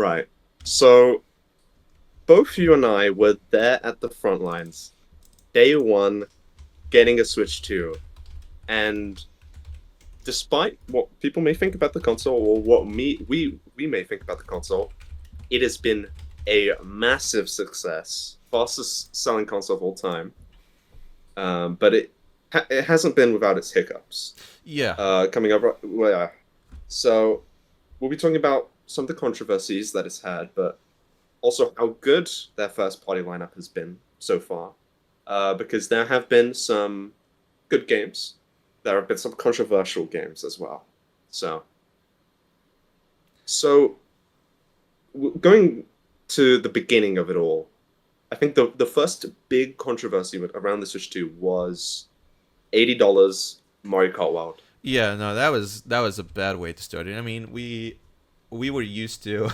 right. So both you and I were there at the front lines, day one, getting a Switch 2. And despite what people may think about the console or what we may think about the console, it has been a massive success, fastest selling console of all time. But it hasn't been without its hiccups. Yeah, Coming up, well, yeah. So we'll be talking about some of the controversies that it's had, but also how good their first party lineup has been so far. Because there have been some good games, there have been some controversial games as well. So, so going to the beginning of it all, I think the first big controversy around the Switch 2 was $80 Mario Kart World. yeah, no, that was a bad way to start it. I mean, we were used to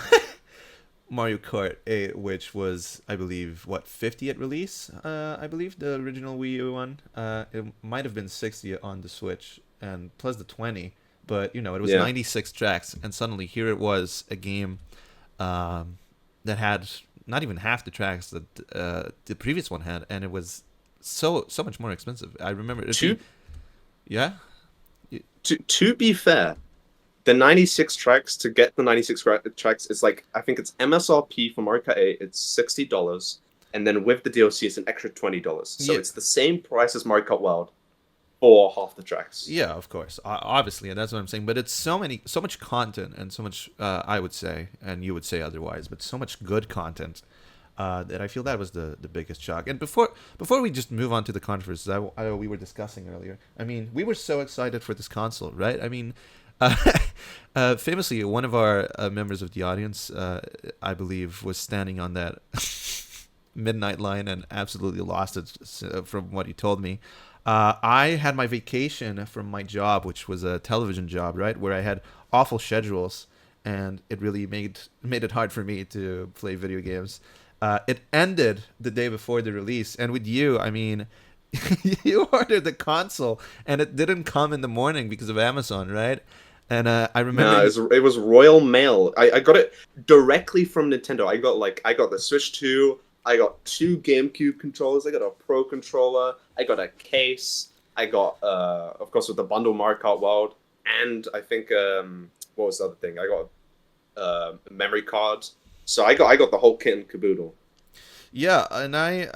Mario Kart 8, which was, I believe, what, 50 at release? I believe the original Wii U one. It might have been 60 on the Switch, and plus the 20. But it was Yeah. 96 tracks, and suddenly here it was, a game that had not even half the tracks that the previous one had, and it was so much more expensive. I remember it being, To yeah, to be fair, the 96 tracks to get the 96 tracks is like I think it's MSRP for Mario Kart 8, it's $60, and then with the DLC it's an extra $20. So yeah, it's the same price as Mario Kart World for half the tracks. yeah, of course, obviously, and that's what I'm saying. But it's so much content, and so much, I would say, and you would say otherwise, but so much good content, that I feel that was the biggest shock. And before we just move on to the controversies we were discussing earlier, I mean, we were so excited for this console, right? I mean, uh, famously, one of our members of the audience, I believe, was standing on that midnight line and absolutely lost it, from what he told me. I had my vacation from my job, which was a television job, right, where I had awful schedules, and it really made it hard for me to play video games. It ended the day before the release, and with you, I mean, you ordered the console, and it didn't come in the morning because of Amazon, right? And I remember No, you. it was Royal Mail. I got it directly from Nintendo. I got the Switch 2, I got two GameCube controllers, I got a Pro controller, I got a case, I got of course with the bundle Mario Kart World, and I think what was the other thing? I got a memory card. So I got the whole kit and caboodle. Yeah, and I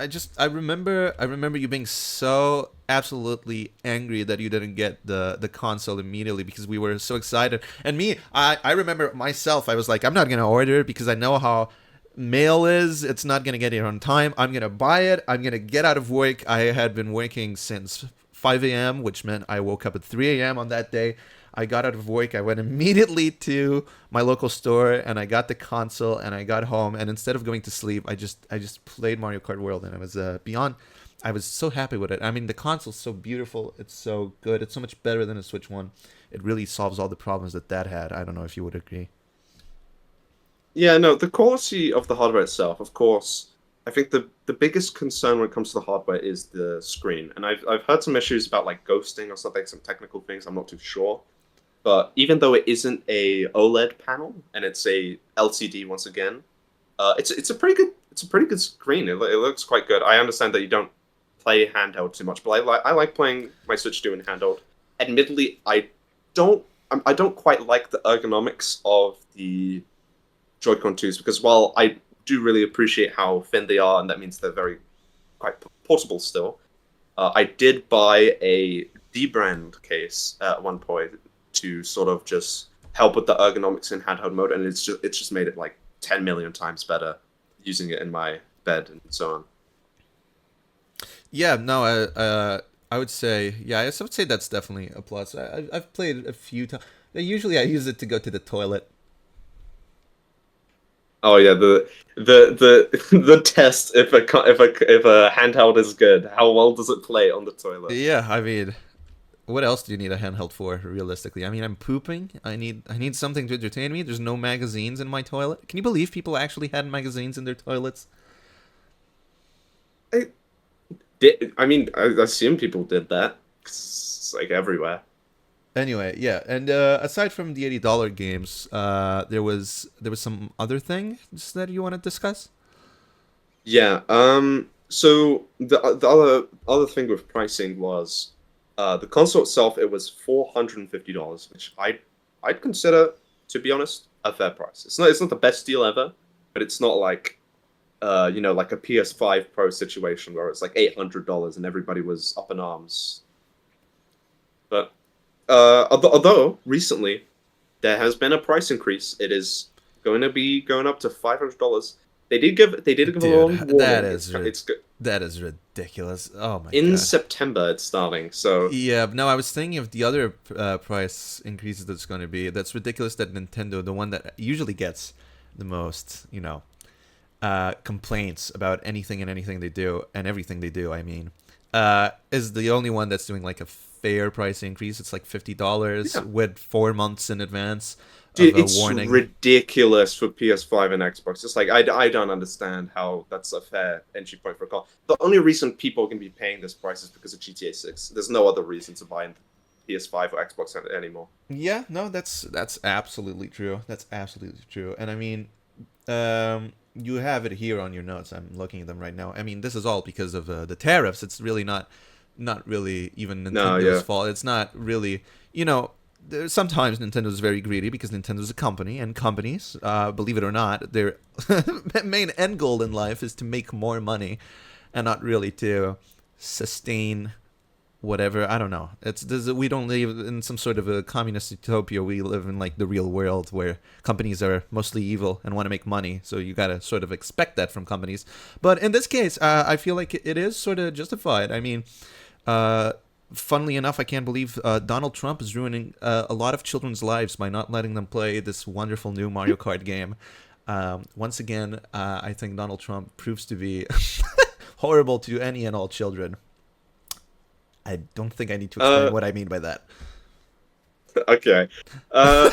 remember you being so absolutely angry that you didn't get the console immediately because we were so excited. And me, I remember myself, I was like, I'm not gonna order it because I know how mail is. It's not gonna get here on time. I'm gonna buy it. I'm gonna get out of work. I had been working since 5 a.m., which meant I woke up at 3 a.m. on that day. I got out of work. I went immediately to my local store and I got the console and I got home. And instead of going to sleep, I just played Mario Kart World, and I was beyond. I was so happy with it. I mean, the console's so beautiful. It's so good. It's so much better than the Switch One. It really solves all the problems that had. I don't know if you would agree. Yeah, no, the quality of the hardware itself, of course, I think the biggest concern when it comes to the hardware is the screen. And I've heard some issues about like ghosting or something, some technical things, I'm not too sure. But even though it isn't a OLED panel and it's a LCD once again, it's a pretty good screen. It looks quite good. I understand that you don't play handheld too much, but I like playing my Switch 2 in handheld. Admittedly, don't I don't quite like the ergonomics of the Joy-Con 2s because while I do really appreciate how thin they are and that means they're very quite portable still, I did buy a D-brand case at one point to sort of just help with the ergonomics in handheld mode, and it's just made it like 10 million times better using it in my bed and so on. Yeah, no, I would say, yeah, I would say that's definitely a plus. I've played a few times. Usually, I use it to go to the toilet. Oh yeah, the test if a handheld is good, how well does it play on the toilet? Yeah, I mean, what else do you need a handheld for, realistically? I mean, I'm pooping. I need something to entertain me. There's no magazines in my toilet. Can you believe people actually had magazines in their toilets? I mean, I assume people did that. It's like everywhere. Anyway, yeah, and aside from the $80 games, there was some other things that you want to discuss. Yeah. So the other thing with pricing was the console itself. It was $450, which I'd consider, to be honest, a fair price. It's not the best deal ever, but it's not like like a PS5 Pro situation where it's like $800 and everybody was up in arms. But although recently there has been a price increase, it is going to be going up to $500. They did give a Dude, long that warning. is that is ridiculous. Oh my In god. September it's starting. So Yeah, no, I was thinking of the other price increases that's going to be. That's ridiculous that Nintendo, the one that usually gets the most, complaints about anything and anything they do and everything they do. I mean, is the only one that's doing like a fair price increase. It's like $50 yeah, with 4 months in advance of dude, a it's warning. ridiculous for PS5 and Xbox. It's like I don't understand how that's a fair entry point for a car. The only reason people can be paying this price is because of GTA 6. There's no other reason to buy PS5 or Xbox anymore. Yeah, no, that's absolutely true. That's absolutely true. And I mean, you have it here on your notes. I'm looking at them right now. I mean, this is all because of the tariffs. It's really not really even No, Nintendo's yeah. fault. It's not really, sometimes Nintendo's very greedy because Nintendo's a company, and companies, believe it or not, their main end goal in life is to make more money, and not really to sustain whatever. I don't know. We don't live in some sort of a communist utopia. We live in like the real world where companies are mostly evil and want to make money. So you gotta sort of expect that from companies. But in this case, I feel like it is sort of justified. I mean, uh, funnily enough, I can't believe Donald Trump is ruining a lot of children's lives by not letting them play this wonderful new Mario Kart game. Once again, I think Donald Trump proves to be horrible to any and all children. I don't think I need to explain Uh, what I mean by that. okay. Uh,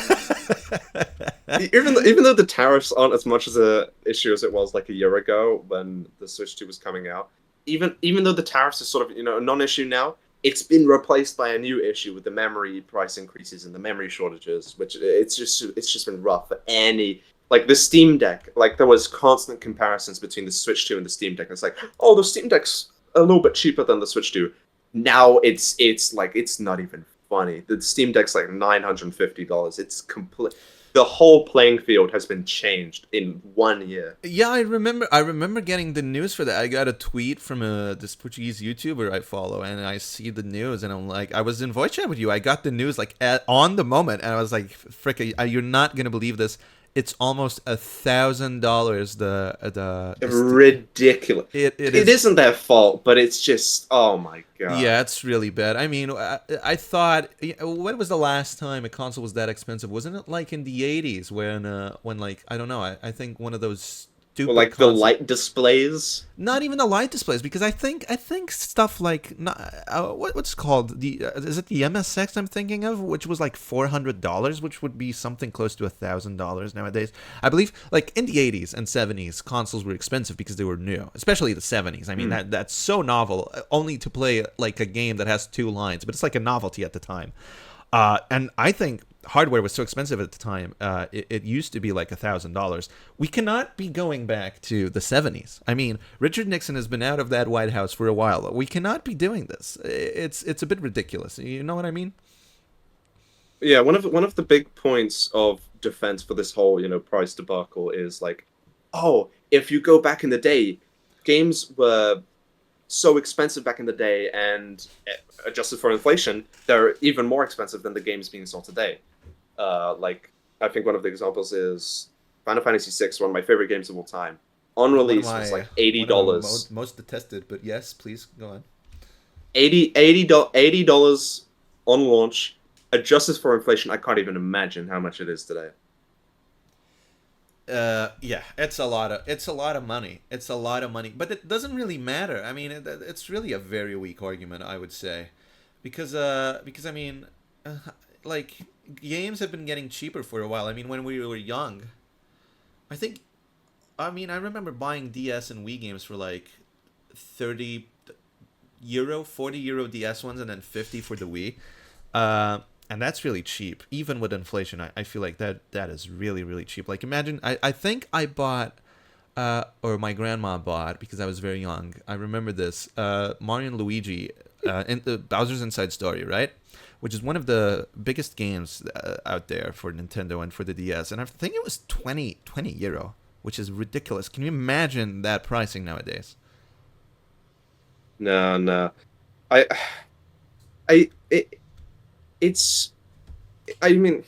even though the tariffs aren't as much as a issue as it was like a year ago when the Switch 2 was coming out, even though the tariffs is sort of a non-issue now, it's been replaced by a new issue with the memory price increases and the memory shortages, which it's just been rough for any like the Steam Deck. Like there was constant comparisons between the Switch 2 and the Steam Deck. It's like, oh, the Steam Deck's a little bit cheaper than the Switch 2. Now it's like it's not even funny. The Steam Deck's like $950. It's complete. The whole playing field has been changed in 1 year. Yeah, I remember. I remember getting the news for that. I got a tweet from this Portuguese YouTuber I follow, and I see the news, and I'm like, I was in voice chat with you. I got the news like on the moment, and I was like, "Fricka, you're not gonna believe this. It's almost $1,000. Ridiculous. It It is. isn't their fault, but it's just oh my god. Yeah, it's really bad. I mean, I thought, when was the last time a console was that expensive? Wasn't it like in the '80s when like I don't know. I think one of those Well, stupid like the consoles. light displays. Not even the light displays, because I think stuff like what's it called, the is it the MSX I'm thinking of, which was like $400, which would be something close to $1,000 nowadays. I believe like in the '80s and '70s consoles were expensive because they were new, especially the '70s. I mean Hmm. that's so novel, only to play like a game that has two lines, but it's like a novelty at the time. And I think hardware was so expensive at the time. It used to be like $1,000. We cannot be going back to the '70s. I mean, Richard Nixon has been out of that White House for a while. We cannot be doing this. It's a bit ridiculous. You know what I mean? Yeah, one of the big points of defense for this whole price debacle is like, oh, if you go back in the day, games were so expensive back in the day, and adjusted for inflation, they're even more expensive than the games being sold today. Like I think one of the examples is Final Fantasy VI, one of my favorite games of all time. On One of release was my like eighty one of my dollars, most detested, but yes, please go on. 80 dollars on launch. Adjusted for inflation, I can't even imagine how much it is today. Yeah, it's a lot of money. It's a lot of money, but it doesn't really matter. I mean, it's really a very weak argument, I would say, because I mean, uh, like games have been getting cheaper for a while. I mean, when we were young, I think, I mean, I remember buying DS and Wii games for like 30 euro, 40 euro DS ones, and then 50 for the Wii. And that's really cheap. Even with inflation, I feel like that is really, really cheap. Like imagine, I think I bought, or my grandma bought because I was very young. I remember this, Mario and Luigi, in the Bowser's Inside Story, right? Which is one of the biggest games out there for Nintendo and for the DS. And I think it was 20 euro, which is ridiculous. Can you imagine that pricing nowadays? No, no. I, it, it's. I mean,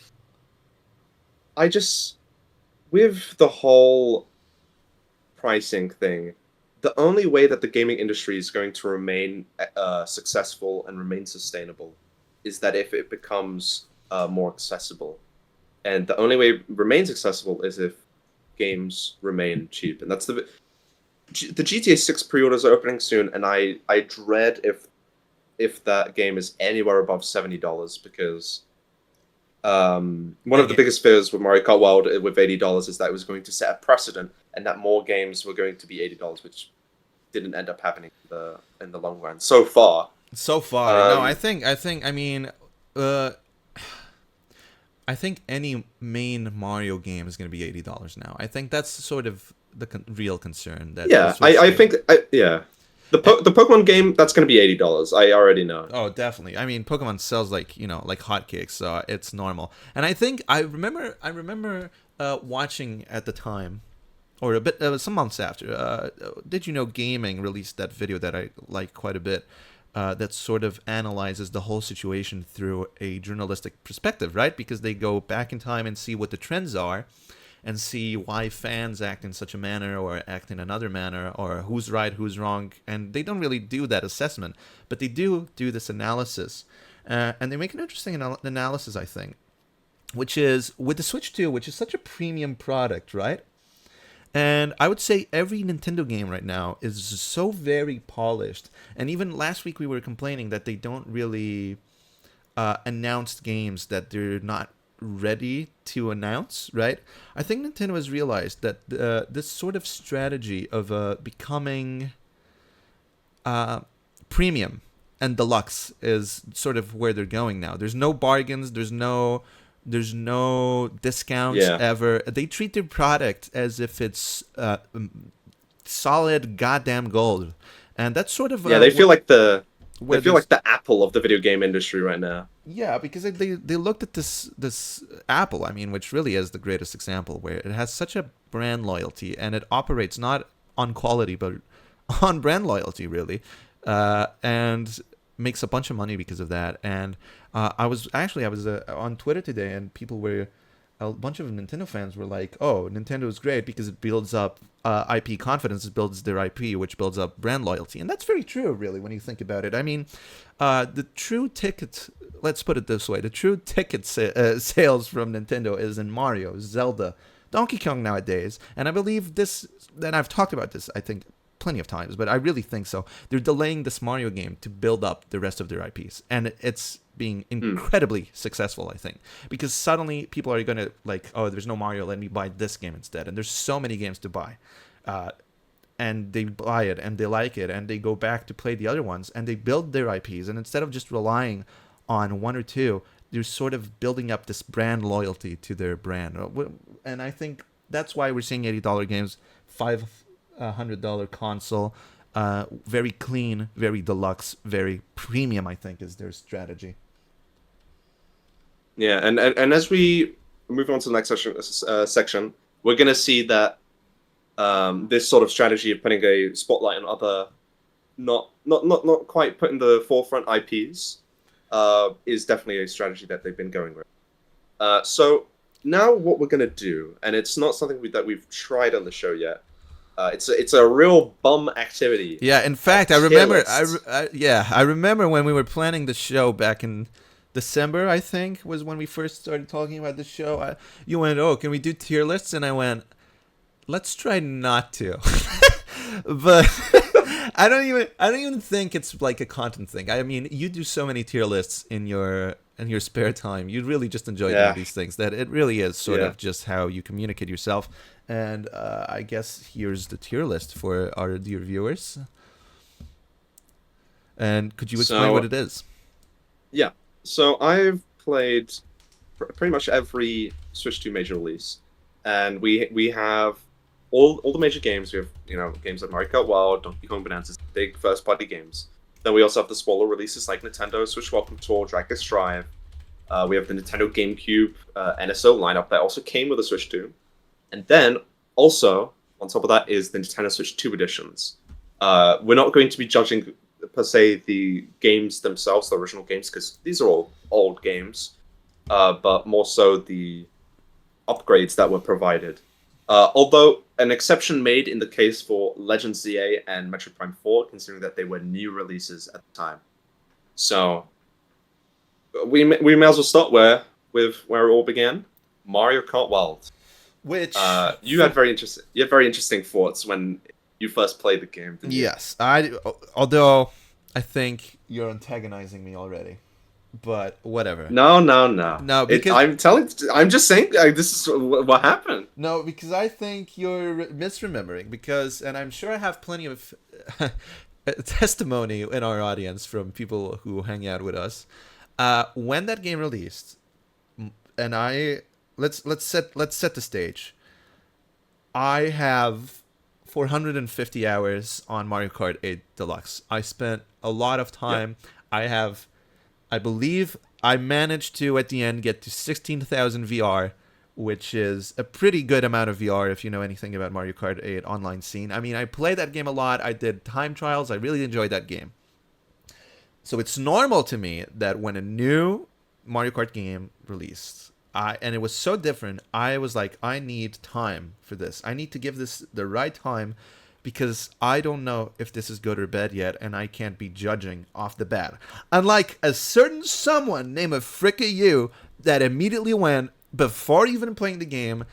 I just with the whole pricing thing, the only way that the gaming industry is going to remain successful and remain sustainable is that if it becomes more accessible. And the only way it remains accessible is if games remain cheap. And that's the GTA 6 pre-orders are opening soon, and I dread if that game is anywhere above $70 because one of the Again, biggest fears with Mario Kart World with $80 is that it was going to set a precedent and that more games were going to be $80, which didn't end up happening in the long run so far. so far, no, Um, I mean, uh, I think any main Mario game is going to be $80 now. I think that's sort of the real concern that the yeah, Switch I thing. think yeah, the Pokemon game that's going to be $80. I already know. Oh, definitely. I mean, Pokemon sells like like hotcakes, so it's normal. And I think I remember watching at the time, or a bit some months after. Did you know Gaming released that video that I like quite a bit? That sort of analyzes the whole situation through a journalistic perspective, right? Because they go back in time and see what the trends are, and see why fans act in such a manner or act in another manner, or who's right, who's wrong. And they don't really do that assessment, but they do this analysis. And they make an interesting analysis, I think, which is with the Switch 2, which is such a premium product, right? And I would say every Nintendo game right now is so very polished. And even last week we were complaining that they don't really announce games that they're not ready to announce, right? I think Nintendo has realized that this sort of strategy of becoming uh, premium and deluxe is sort of where they're going now. There's no bargains. There's no discounts Yeah, ever. They treat their product as if it's solid goddamn gold, and that's sort of yeah, they where feel there's like the Apple of the video game industry right now. yeah, because they looked at this Apple, I mean, which really is the greatest example, where it has such a brand loyalty and it operates not on quality but on brand loyalty, really, and makes a bunch of money because of that. And I was on Twitter today, and people were a bunch of Nintendo fans were like, "Oh, Nintendo is great because it builds up IP confidence. It builds their IP, which builds up brand loyalty." And that's very true, really, when you think about it. I mean, the true ticket. Let's put it this way: the true ticket sales from Nintendo is in Mario, Zelda, Donkey Kong nowadays. And I believe this. And I've talked about this, I think, plenty of times, but I really think so. They're delaying this Mario game to build up the rest of their IPs, and it's being Hmm. incredibly successful, I think, because suddenly people are gonna like, oh, there's no Mario, let me buy this game instead, and there's so many games to buy, uh, and they buy it and they like it and they go back to play the other ones and they build their IPs, and instead of just relying on one or two, they're sort of building up this brand loyalty to their brand, and I think that's why we're seeing $80 games, $500 console, very clean, very deluxe, very premium. I think is their strategy. Yeah, and as we move on to the next section, we're going to see that this sort of strategy of putting a spotlight on other not quite put in the forefront IPs is definitely a strategy that they've been going with. So now what we're going to do, and it's not something that we've tried on the show yet. It's a real bum activity Yeah, in of fact, I tier remember. lists. I remember when we were planning the show back in December. I think was when we first started talking about the show. You went, "Oh, can we do tier lists?" And I went, "Let's try not to." But I don't even think it's like a content thing. I mean, you do so many tier lists in your spare time. You really just enjoy doing Yeah, these things that it really is sort yeah. of just how you communicate yourself. And I guess here's the tier list for our dear viewers. And could you explain what So it is? yeah, so I've played pretty much every Switch 2 major release, and we have all the major games. We have games like Mario Kart World, Donkey Kong Bonanza, big first party games. Then we also have the smaller releases like Nintendo Switch Welcome Tour, Drag This Drive. We have the Nintendo GameCube NSO lineup that also came with the Switch 2, and then also on top of that is the Nintendo Switch 2 editions. We're not going to be judging per se the games themselves, the original games, because these are all old games, but more so the upgrades that were provided. Although an exception made in the case for Legend ZA and Metroid Prime 4, considering that they were new releases at the time. So we may as well start with where it all began, Mario Kart World. Which you had very interesting thoughts when you first played the game. Didn't you? yes, although I think you're antagonizing me already. But whatever. No. No, because I'm just saying this is what happened. No, because I think you're misremembering. And I'm sure I have plenty of testimony in our audience from people who hang out with us. When that game released, and let's set the stage. I have 450 hours on Mario Kart 8 Deluxe. I spent a lot of time. Yep. I believe I managed to, at the end, get to 16,000 VR, which is a pretty good amount of VR if you know anything about Mario Kart 8 online scene. I mean, I played that game a lot. I did time trials. I really enjoyed that game. So it's normal to me that when a new Mario Kart game released, and it was so different, I was like, I need time for this. I need to give this the right time, because I don't know if this is good or bad yet, and I can't be judging off the bat. Unlike a certain someone named Fricka U that immediately went, before even playing the game,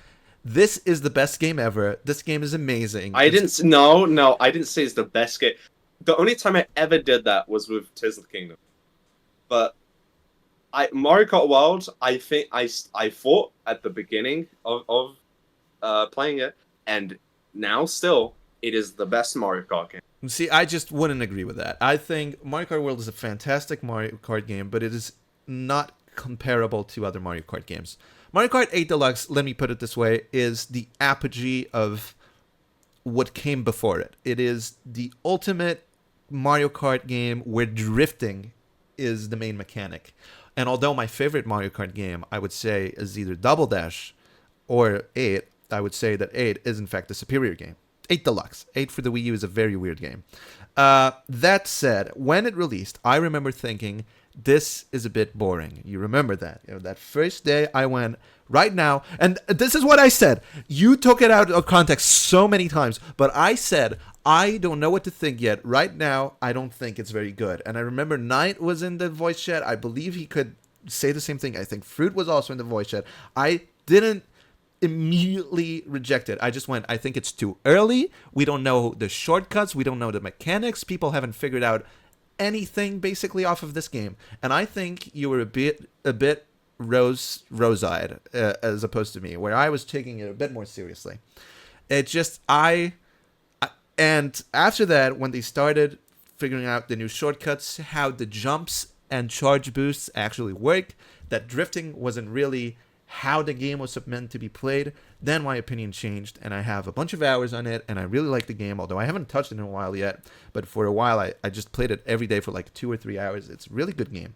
this is the best game ever. This game is amazing. I didn't say it's the best game. The only time I ever did that was with Tears of the Kingdom. But Mario Kart World, I think I thought at the beginning of playing it, and now still, it is the best Mario Kart game. See, I just wouldn't agree with that. I think Mario Kart World is a fantastic Mario Kart game, but it is not comparable to other Mario Kart games. Mario Kart 8 Deluxe, let me put it this way, is the apogee of what came before it. It is the ultimate Mario Kart game where drifting is the main mechanic. And although my favorite Mario Kart game, I would say, is either Double Dash or 8, I would say that 8 is in fact the superior game. 8 Deluxe. 8 for the Wii U is a very weird game. That said, when it released, I remember thinking, this is a bit boring. You remember that. That first day I went, right now, and this is what I said. You took it out of context so many times, but I said, I don't know what to think yet. Right now, I don't think it's very good. And I remember Knight was in the voice chat. I believe he could say the same thing. I think Fruit was also in the voice chat. I didn't immediately reject it. I just went, I think it's too early. We don't know the shortcuts. We don't know the mechanics. People haven't figured out anything basically off of this game. And I think you were a bit rose-eyed as opposed to me, where I was taking it a bit more seriously. It just, and after that, when they started figuring out the new shortcuts, how the jumps and charge boosts actually work, that drifting wasn't really how the game was meant to be played, then my opinion changed, and I have a bunch of hours on it, and I really like the game, although I haven't touched it in a while yet, but for a while I just played it every day for like 2 or 3 hours. It's a really good game.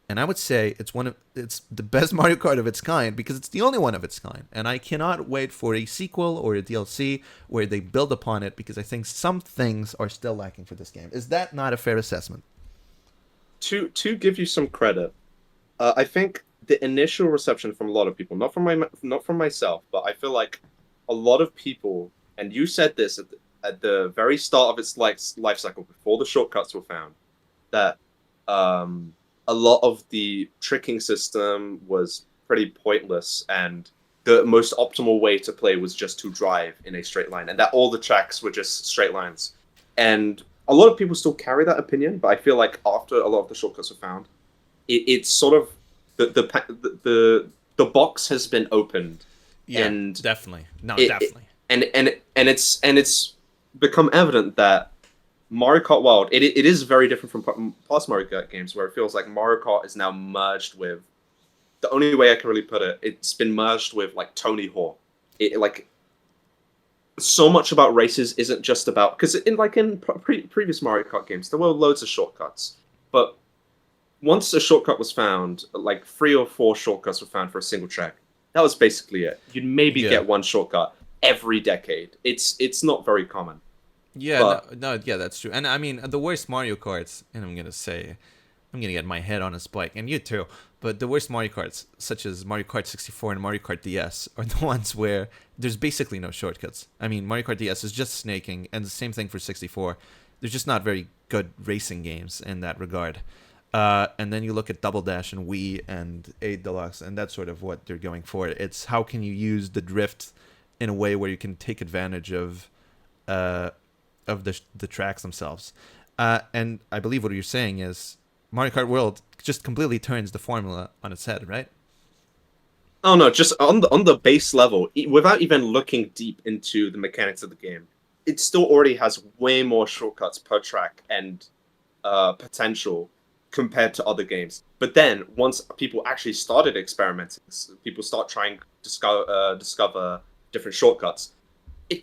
And I would say it's the best Mario Kart of its kind, because it's the only one of its kind. And I cannot wait for a sequel or a DLC where they build upon it, because I think some things are still lacking for this game. Is that not a fair assessment? To give you some credit, I think the initial reception from a lot of people, not from myself, but I feel like a lot of people, and you said this at the very start of its life cycle, before the shortcuts were found, that a lot of the tricking system was pretty pointless, and the most optimal way to play was just to drive in a straight line, and that all the tracks were just straight lines. And a lot of people still carry that opinion, but I feel like after a lot of the shortcuts were found, it's sort of the box has been opened. Yeah, and definitely. No, definitely. And it's become evident that Mario Kart World, it is very different from past Mario Kart games, where it feels like Mario Kart is now merged with, the only way I can really put it, it's been merged with like Tony Hawk. It like so much about races isn't just about, because in previous Mario Kart games there were loads of shortcuts, but once a shortcut was found, like 3 or 4 shortcuts were found for a single track. That was basically it. You'd maybe Yeah. get one shortcut every decade. It's not very common, Yeah, no, but no, yeah, that's true. And I mean, the worst Mario Karts, and I'm gonna get my head on a spike, and you too. But the worst Mario Karts, such as Mario Kart 64 and Mario Kart DS, are the ones where there's basically no shortcuts. I mean, Mario Kart DS is just snaking, and the same thing for 64. They're just not very good racing games in that regard. And then you look at Double Dash and Wii and 8 Deluxe, and that's sort of what they're going for. It's how can you use the drift in a way where you can take advantage uh, of the tracks themselves. And I believe what you're saying is Mario Kart World just completely turns the formula on its head, right? oh no, just on the base level, without even looking deep into the mechanics of the game, it still already has way more shortcuts per track and potential compared to other games. But then once people actually started experimenting, people start trying to discover different shortcuts.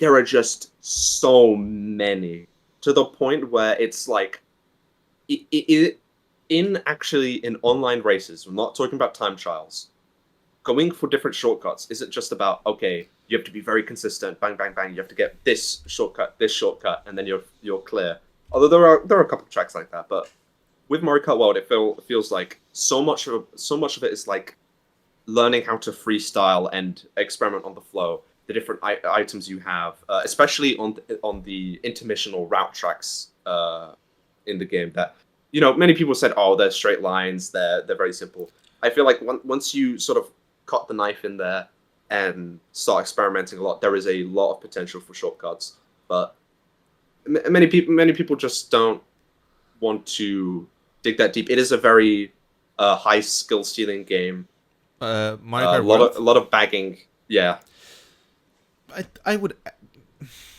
There are just so many, to the point where it's like in actually in online races. We're not talking about time trials. Going for different shortcuts isn't just about, okay, you have to be very consistent, bang bang bang. You have to get this shortcut, and then you're clear. Although there are a couple of tracks like that, but with Mario Kart World, it feels like so much of it is like learning how to freestyle and experiment on the flow. The different items you have, especially on the intermission or route tracks in the game. That many people said, oh, they're straight lines. They're very simple. I feel like once you sort of cut the knife in there and start experimenting a lot, there is a lot of potential for shortcuts. But many people just don't want to dig that deep. It is a very high skill ceiling game. Mario Kart World. A lot of bagging. Yeah, I would,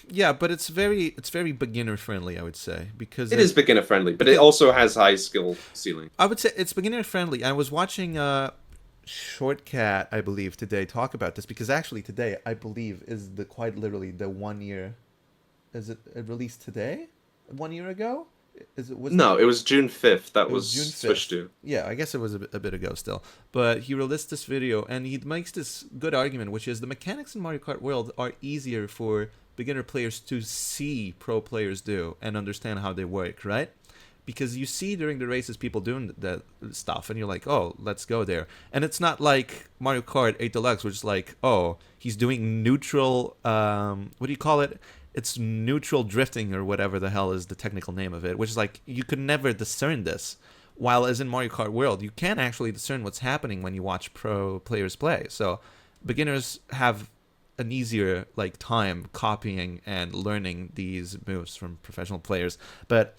yeah, but it's very beginner friendly. I would say because it is beginner friendly, but it also has high skill ceiling. I would say it's beginner friendly. I was watching Shortcat, I believe, today talk about this because actually today I believe is the quite literally the 1 year. Is it released today? 1 year ago? Is it was No, it was June 5th. That It was was June switched 5th. to. Yeah, I guess it was a bit ago still. But he released this video and he makes this good argument, which is the mechanics in Mario Kart World are easier for beginner players to see pro players do and understand how they work, right? Because you see during the races people doing that stuff and you're like, oh, let's go there. And it's not like Mario Kart 8 Deluxe, which is like, oh, he's doing neutral, what do you call it? It's neutral drifting or whatever the hell is the technical name of it, which is like you could never discern this. While as in Mario Kart World, you can actually discern what's happening when you watch pro players play. So beginners have an easier like time copying and learning these moves from professional players. But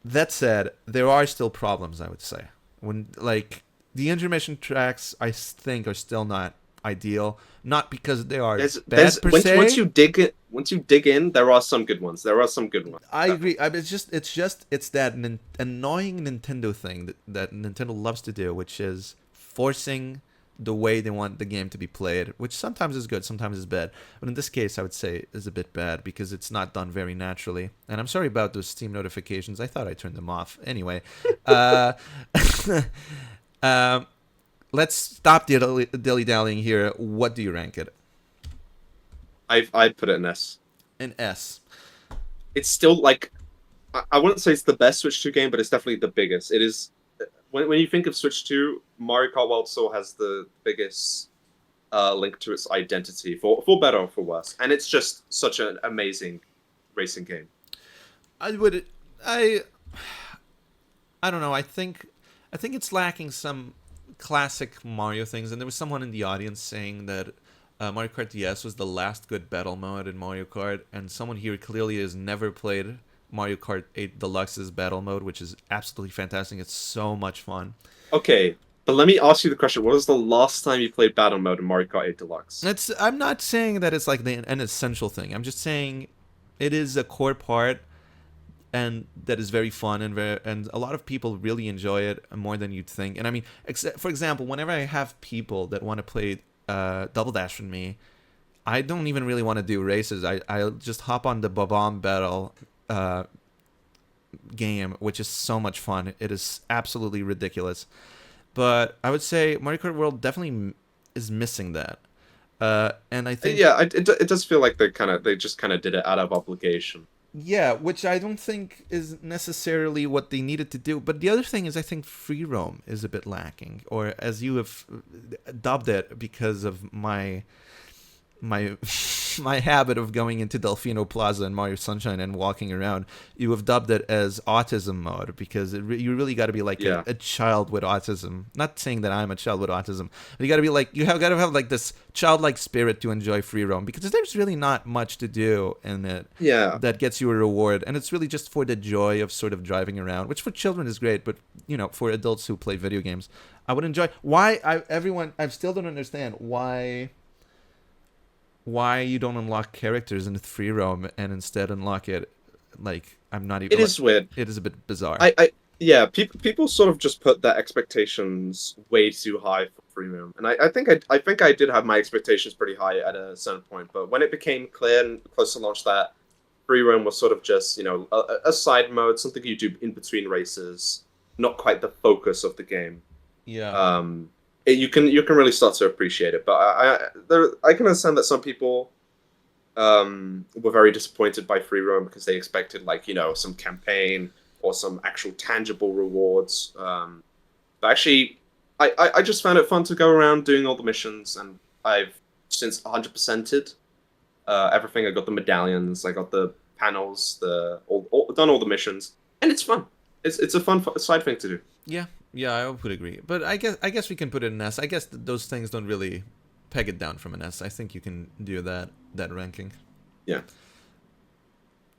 that said, there are still problems, I would say. When like the intermission tracks I think are still not ideal, not because they are bad per se. Once you dig in, there are some good ones. There are some good ones. I agree. I mean, it's that annoying Nintendo thing that Nintendo loves to do, which is forcing the way they want the game to be played, which sometimes is good, sometimes is bad. But in this case, I would say is a bit bad because it's not done very naturally. And I'm sorry about those Steam notifications. I thought I turned them off. Anyway, um, let's stop dilly dallying here. What do you rank it? I'd put it in S. An S. It's still like, I wouldn't say it's the best Switch 2 game, but it's definitely the biggest. It is when you think of Switch 2, Mario Kart World still has the biggest link to its identity, for better or for worse, and it's just such an amazing racing game. I would I I don't know. I think it's lacking some classic Mario things, and there was someone in the audience saying that Mario Kart DS was the last good battle mode in Mario Kart, and someone here clearly has never played Mario Kart 8 Deluxe's battle mode, which is absolutely fantastic. It's so much fun. Okay, but let me ask you the question: what was the last time you played battle mode in Mario Kart 8 Deluxe? I'm not saying that it's like an essential thing. I'm just saying it is a core part, and that is very fun, and a lot of people really enjoy it more than you'd think. And I mean, for example, whenever I have people that want to play Double Dash with me, I don't even really want to do races. I'll just hop on the Bob-omb Battle game, which is so much fun. It is absolutely ridiculous. But I would say Mario Kart World definitely is missing that. And I think it does feel like they just kind of did it out of obligation. yeah, which I don't think is necessarily what they needed to do. But the other thing is, I think free roam is a bit lacking, or as you have dubbed it, because of my my habit of going into Delfino Plaza and Mario Sunshine and walking around, you have dubbed it as autism mode, because you really got to be like a child with autism. Not saying that I'm a child with autism, but you got to be like, you have got to have like this childlike spirit to enjoy free roam, because there's really not much to do in it that gets you a reward, and it's really just for the joy of sort of driving around, which for children is great, but for adults who play video games, I would enjoy. I still don't understand why you don't unlock characters in free roam and instead unlock it. Like, I'm not even. It is weird. It is a bit bizarre. People sort of just put their expectations way too high for free roam, and I think I did have my expectations pretty high at a certain point. But when it became clear and close to launch that free roam was sort of just a side mode, something you do in between races, not quite the focus of the game. Yeah. You can really start to appreciate it, but I can understand that some people were very disappointed by free roam because they expected some campaign or some actual tangible rewards. But actually, I just found it fun to go around doing all the missions, and I've since 100%ed everything. I got the medallions, I got the panels, done all the missions, and it's fun. It's a fun side thing to do. Yeah, I would agree. But I guess we can put it in S. I guess those things don't really peg it down from an S. I think you can do that ranking. Yeah.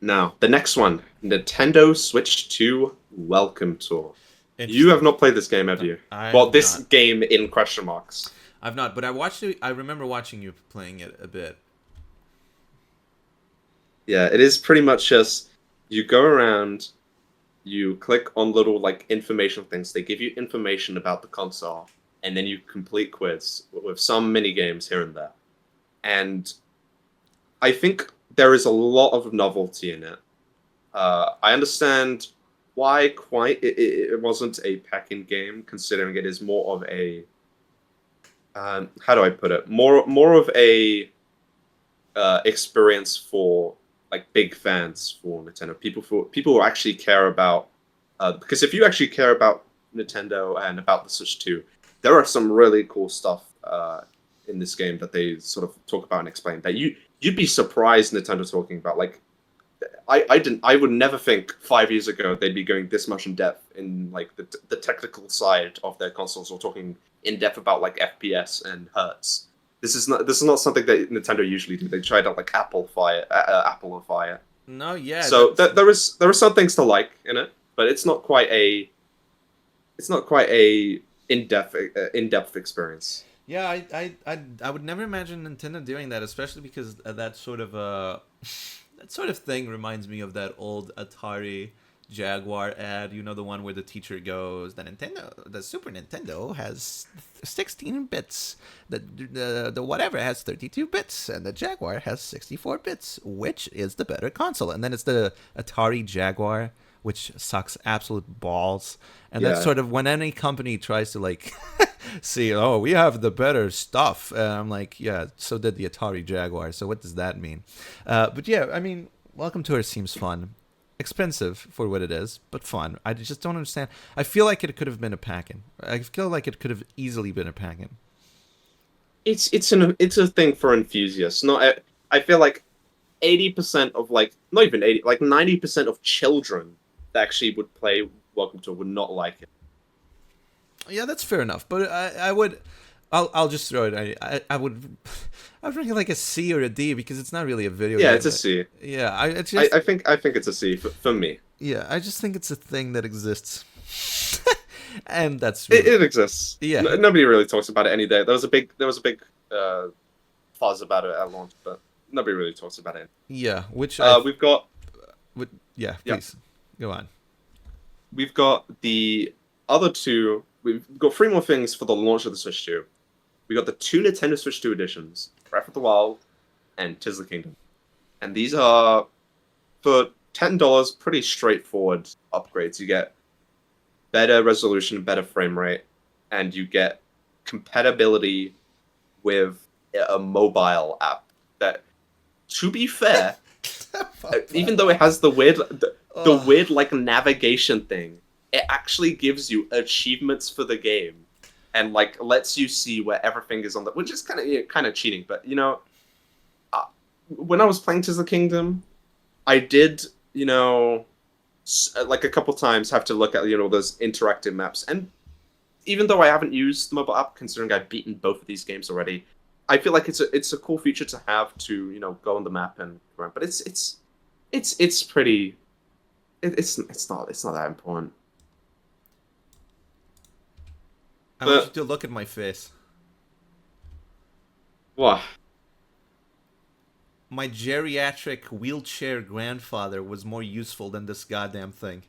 Now, the next one, Nintendo Switch 2 Welcome Tour. You have not played this game, have you? This game in question marks. I've not, but I remember watching you playing it a bit. Yeah, it is pretty much just you go around, you click on little information things. They give you information about the console, and then you complete quiz with some mini games here and there. And I think there is a lot of novelty in it. I understand why it wasn't a pack-in game, considering it is more of a how do I put it? More of a experience for big fans for Nintendo. People who actually care about because if you actually care about Nintendo and about the Switch 2, there are some really cool stuff in this game that they sort of talk about and explain that you'd be surprised Nintendo talking about. I would never think 5 years ago they'd be going this much in depth in the technical side of their consoles, or talking in depth about FPS and hertz. This is not something that Nintendo usually do. They try to Apple-ify it. No, yeah. So there are some things to like in it, but it's not quite a in-depth experience. Yeah, I would never imagine Nintendo doing that, especially because that sort of thing reminds me of that old Atari Jaguar ad, the one where the teacher goes, the Super Nintendo has 16 bits, the whatever has 32 bits, and the Jaguar has 64 bits. Which is the better console? And then it's the Atari Jaguar, which sucks absolute balls. And that's sort of when any company tries to see, oh, we have the better stuff. And I'm like, yeah, so did the Atari Jaguar. So what does that mean? But yeah, I mean, Welcome Tour seems fun. Expensive for what it is, but fun. I just don't understand. I feel like it could have been a pack-in. I feel like it could have easily been a pack-in. It's a thing for enthusiasts. I feel like 80% of not even 80, 90% of children that actually would play Welcome to would not like it. Yeah, that's fair enough. But I'll just throw it. I would rank it a C or a D, because it's not really a video game. Yeah, it's a C. Yeah, I think it's a C for me. Yeah, I just think it's a thing that exists. And that's really... it exists. Yeah. Nobody really talks about it any day. There was a big fuzz about it at launch, but nobody really talks about it. Yeah, which we've got yeah, please. Go on. We've got the other two. We've got three more things for the launch of the Switch 2. We got the two Nintendo Switch 2 editions, Breath of the Wild and Tears of the Kingdom. And these are, for $10, pretty straightforward upgrades. You get better resolution, better frame rate, and you get compatibility with a mobile app that, to be fair, even though it has the weird like navigation thing, it actually gives you achievements for the game and like lets you see where everything is on the, which is kind of cheating. But when I was playing Tears of the Kingdom, I did like a couple times have to look at those interactive maps. And even though I haven't used the mobile app, considering I've beaten both of these games already, I feel like it's a cool feature to have to go on the map and run. But it's pretty. It's not that important. I want you to look at my face. What? My geriatric wheelchair grandfather was more useful than this goddamn thing.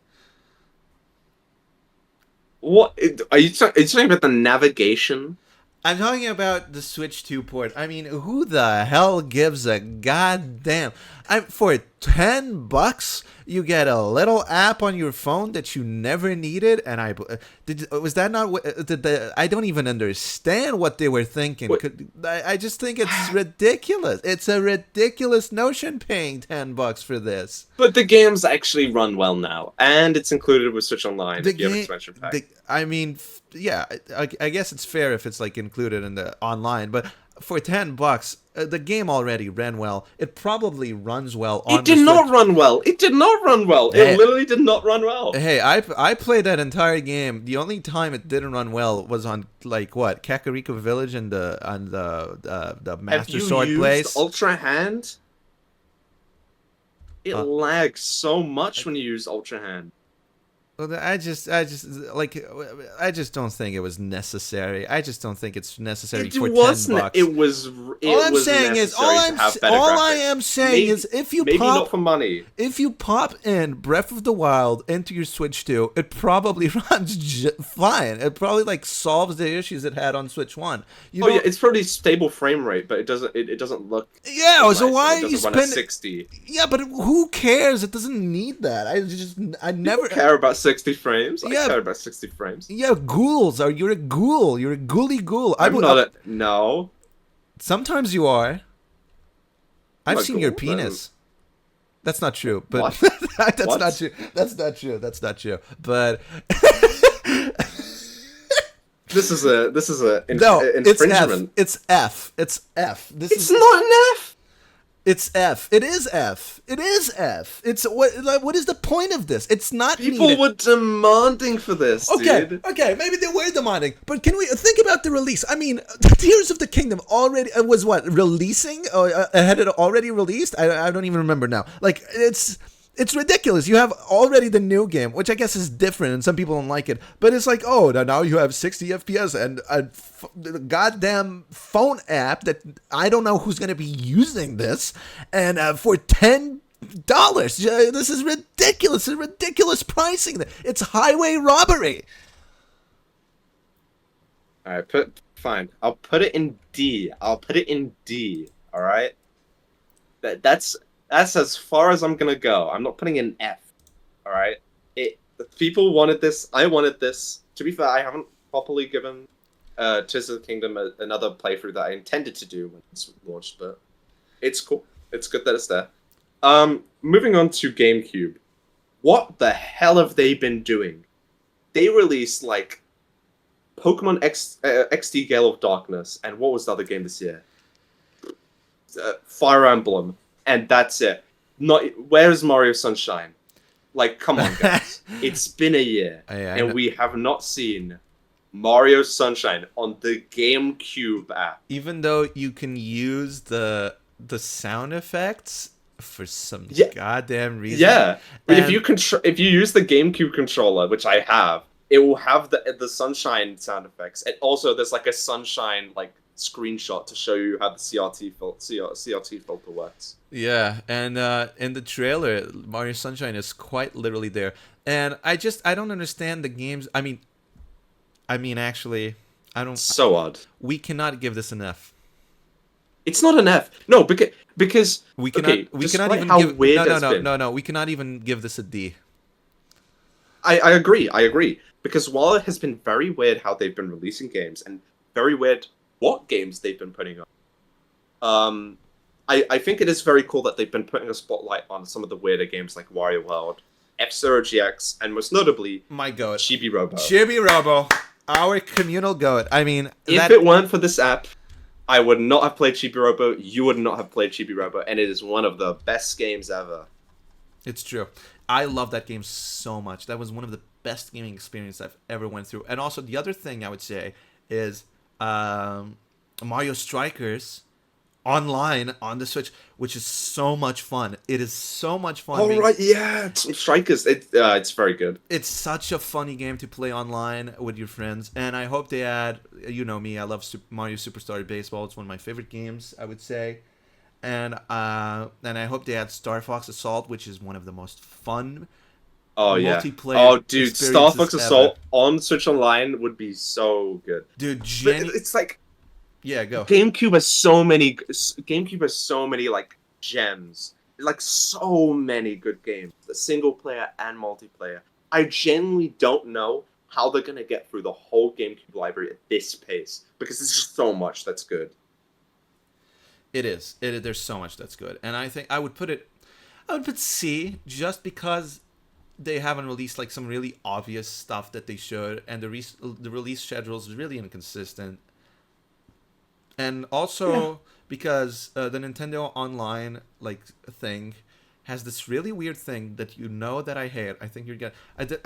What are you talking about? The navigation? I'm talking about the Switch 2 port. I mean, who the hell gives a goddamn? For $10, you get a little app on your phone that you never needed, and was that not what I don't even understand what they were thinking. I just think it's ridiculous. It's a ridiculous notion paying $10 for this. But the games actually run well now, and it's included with Switch Online. If you have expansion pack. I mean, yeah, I guess it's fair if it's like included in the online, but for $10, the game already ran well. It probably runs well on. It did not run well. It did not run well. Hey, it literally did not run well. Hey, I played that entire game. The only time it didn't run well was on like what, Kakariko Village and the Master Sword place. Ultra Hand? It lags so much when you use Ultra Hand. Well, I just don't think it was necessary. I just don't think it's necessary for $10. It was. All I'm saying is, if you maybe pop, not for money. If you pop in Breath of the Wild into your Switch 2, it probably runs fine. It probably like solves the issues it had on Switch 1. Yeah, it's pretty stable frame rate, but it doesn't look. Yeah, so nice. why are you spending 60? Yeah, but who cares? It doesn't need that. I never care about 60 frames. I care about 60 frames. Yeah, you're a ghoul. You're a ghouly ghoul. No. Sometimes you are. I've seen your penis. That's not true, but that's not true. That's not true. But this is a infringement. It's F. It's F. It's not an F. It's F. It is F. It is F. It's what is the point of this? It's not People needed. were demanding for this, dude. Okay, maybe they were demanding, but can we think about the release? I mean, Tears of the Kingdom already was releasing? Had it already released? I don't even remember now. Like it's ridiculous. You have already the new game, which I guess is different, and some people don't like it. But it's like, now you have 60 FPS and a goddamn phone app that I don't know who's going to be using this. And for $10, this is ridiculous. It's ridiculous pricing. It's highway robbery. All right, fine. I'll put it in D. All right. That's as far as I'm gonna go. I'm not putting in F. All right. The people wanted this. I wanted this. To be fair, I haven't properly given Tears of the Kingdom another playthrough that I intended to do when it's launched, but it's cool. It's good that it's there. Moving on to GameCube. What the hell have they been doing? They released like Pokemon XD Gale of Darkness, and what was the other game this year? Fire Emblem. And that's it. Where's Mario Sunshine? Like, come on, guys. It's been a year, and we have not seen Mario Sunshine on the GameCube app. Even though you can use the sound effects for some goddamn reason. Yeah, but if you use the GameCube controller, which I have, it will have the sunshine sound effects, and also there's like a sunshine like screenshot to show you how the CRT filter works. Yeah, and in the trailer, Mario Sunshine is quite literally there, and I don't understand the games. Actually, I don't. So odd. We cannot give this an F. It's not an F. No, because okay, We cannot despite even how give weird it's been, no. We cannot even give this a D. I agree. I agree. Because while it has been very weird how they've been releasing games and very weird what games they've been putting up, um, I think it is very cool that they've been putting a spotlight on some of the weirder games like Wario World, F-Zero GX, and most notably My goat, Chibi Robo. Chibi Robo, our communal goat. I mean If that it weren't for this app, I would not have played Chibi Robo. You would not have played Chibi Robo, and it is one of the best games ever. it's true. I love that game so much. That was one of the best gaming experiences I've ever went through. And also the other thing I would say is Mario Strikers online on the Switch, which is so much fun. It is so much fun. All right, yeah, Strikers. It's very good. It's such a funny game to play online with your friends, and I hope they add. You know me, I love Mario Superstar Baseball. It's one of my favorite games, I would say, and I hope they add Star Fox Assault, which is one of the most fun Oh yeah. multiplayer Oh dude, Star experiences Fox ever. Assault on Switch Online would be so good. Dude, But Jenny, it's like yeah, go. GameCube has so many like gems. Like so many good games, the single player and multiplayer. I genuinely don't know how they're gonna get through the whole GameCube library at this pace because there's just so much that's good. It is. There's so much that's good, and I think I would put C just because they haven't released like some really obvious stuff that they should, and the release schedule is really inconsistent, and Yeah. also because the Nintendo Online like thing has this really weird thing that you know that I hate. I think you're gonna.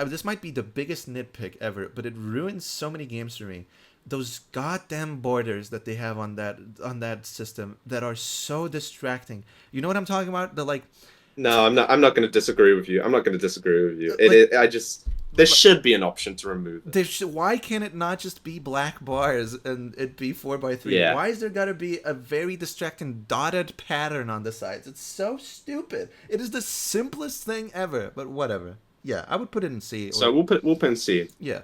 This might be the biggest nitpick ever, but it ruins so many games for me. Those goddamn borders that they have on that system that are so distracting. You know what I'm talking about? The like No, I'm not. I'm not going to disagree with you. I'm not going to disagree with you. like I just there should be an option to remove it. why can't it not just be black bars and it be 4x3? Yeah. Why is there gotta be a very distracting dotted pattern on the sides? It's so stupid. It is the simplest thing ever, but whatever. Yeah, I would put it in C or So we'll put in C. yeah.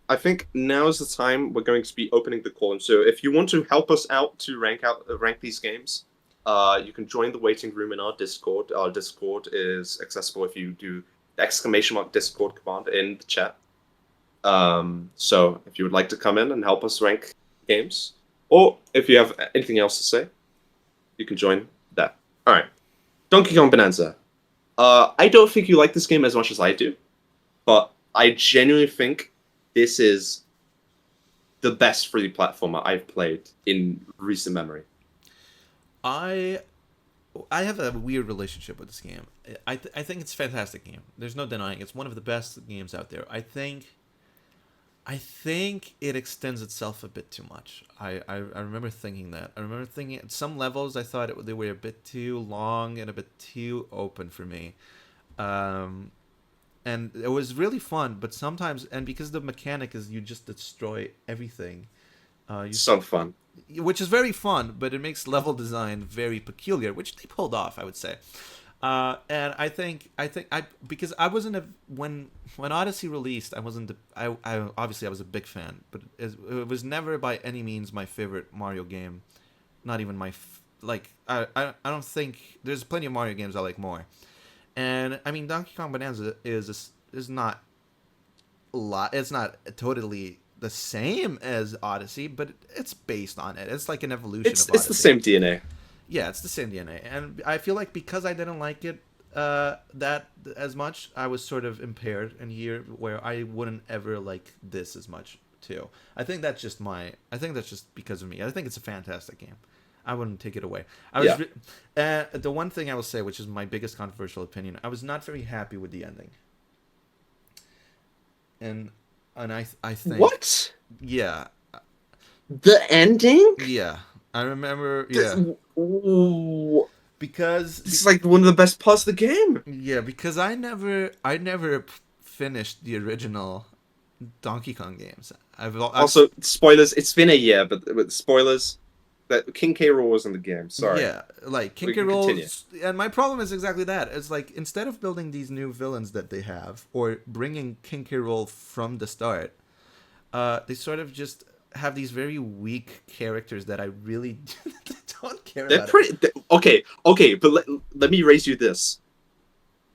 I think now is the time we're going to be opening the call. And so if you want to help us out to rank these games, you can join the waiting room in our Discord. Our Discord is accessible if you do the !Discord command in the chat. So if you would like to come in and help us rank games, or if you have anything else to say, you can join that. All right, Donkey Kong Bonanza. I don't think you like this game as much as I do, but I genuinely think this is the best 3D platformer I've played in recent memory. I I have a weird relationship with this game. I think it's a fantastic game. There's no denying it's one of the best games out there. I think it extends itself a bit too much. I remember thinking that. I remember thinking at some levels I thought they were a bit too long and a bit too open for me. Um, and it was really fun, but sometimes, and because the mechanic is you just destroy everything, you So fun. which is very fun, but it makes level design very peculiar, which they pulled off, I would say. And I because I wasn't a when Odyssey released, I wasn't I obviously I was a big fan, but it was never by any means my favorite Mario game. Not even like I don't think there's plenty of Mario games I like more. And I mean Donkey Kong Bonanza is not a lot. It's not totally the same as Odyssey, but it's based on it. It's like an evolution of It's the Odyssey. same DNA. Yeah, it's the same DNA, and I feel like because I didn't like it that as much, I was sort of impaired in here, where I wouldn't ever like this as much too. I think that's just because of me. I think it's a fantastic game. I wouldn't take it away. Yeah. The one thing I will say, which is my biggest controversial opinion, I was not very happy with the ending, and I think What? yeah, The ending? yeah, I remember yeah Ooh, because it's like one of the best parts of the game. yeah, because I never finished the original Donkey Kong games. I've Also, spoilers. It's been a year, but with spoilers, That King K. Rool was in the game. Sorry, Yeah, like King we K. can Rool, continue. and my problem is exactly that. It's like instead of building these new villains that they have, or bringing King K. Rool from the start, they sort of just have these very weak characters that I really don't care They're about. It. pretty okay. Okay, but let me raise you this: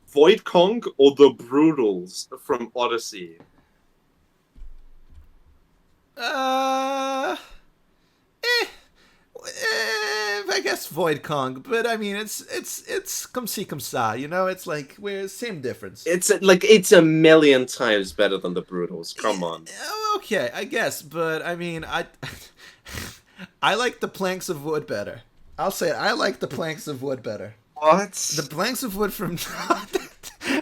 Void Kong or the Brutals from Odyssey? Uh, eh, I guess Void Kong, but I mean it's come see come sa, you know. It's like we're same difference. It's a million times better than the Brutals. Come on. Okay, I guess, but I mean I like the planks of wood better. I'll say it, I like the planks of wood better. The What? planks of wood from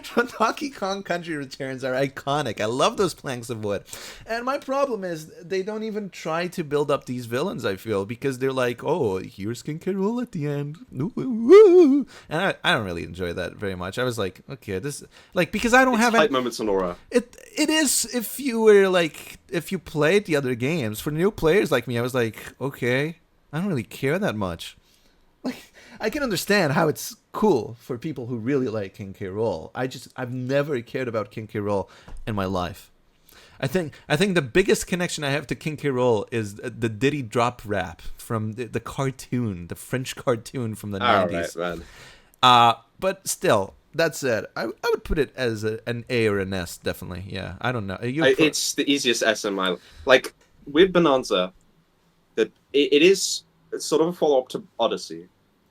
from Donkey Kong Country Returns are iconic. I love those planks of wood. And my problem is they don't even try to build up these villains, I feel, because they're like, oh, here's King K. Rool at the end. Ooh, ooh, ooh. And I don't really enjoy that very much. I was like, okay, this like because I don't It's have hype any, moments on aura. it is if you were like if you played the other games. For new players like me, I was like, okay, I don't really care that much. Like I can understand how it's cool for people who really like King K. Rool. I've never cared about King K. Rool in my life. I think the biggest connection I have to King K. Rool is the Diddy drop rap from the cartoon, the French cartoon from the All right, 90s. man. But still, that's it. I would put it as an A or an S, definitely. Yeah, I don't know. It's the easiest SMI. Like with Bonanza, that it is sort of a follow up to Odyssey,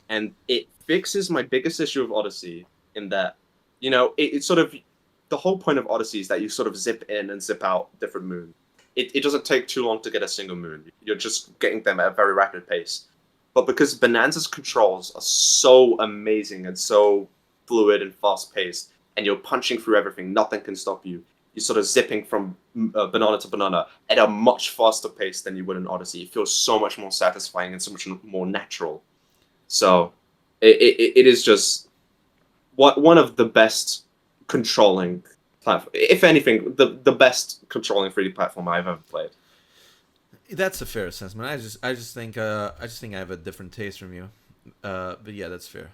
and it fixes my biggest issue of Odyssey in that, it's sort of the whole point of Odyssey is that you sort of zip in and zip out different moons. It doesn't take too long to get a single moon. You're just getting them at a very rapid pace. But because Bonanza's controls are so amazing and so fluid and fast paced, and you're punching through everything, nothing can stop you. You're sort of zipping from banana to banana at a much faster pace than you would in Odyssey. It feels so much more satisfying and so much more natural. So it is just one of the best controlling platform. If anything, the best controlling 3D platform I've ever played. That's a fair assessment. I just think I have a different taste from you. But yeah, that's fair.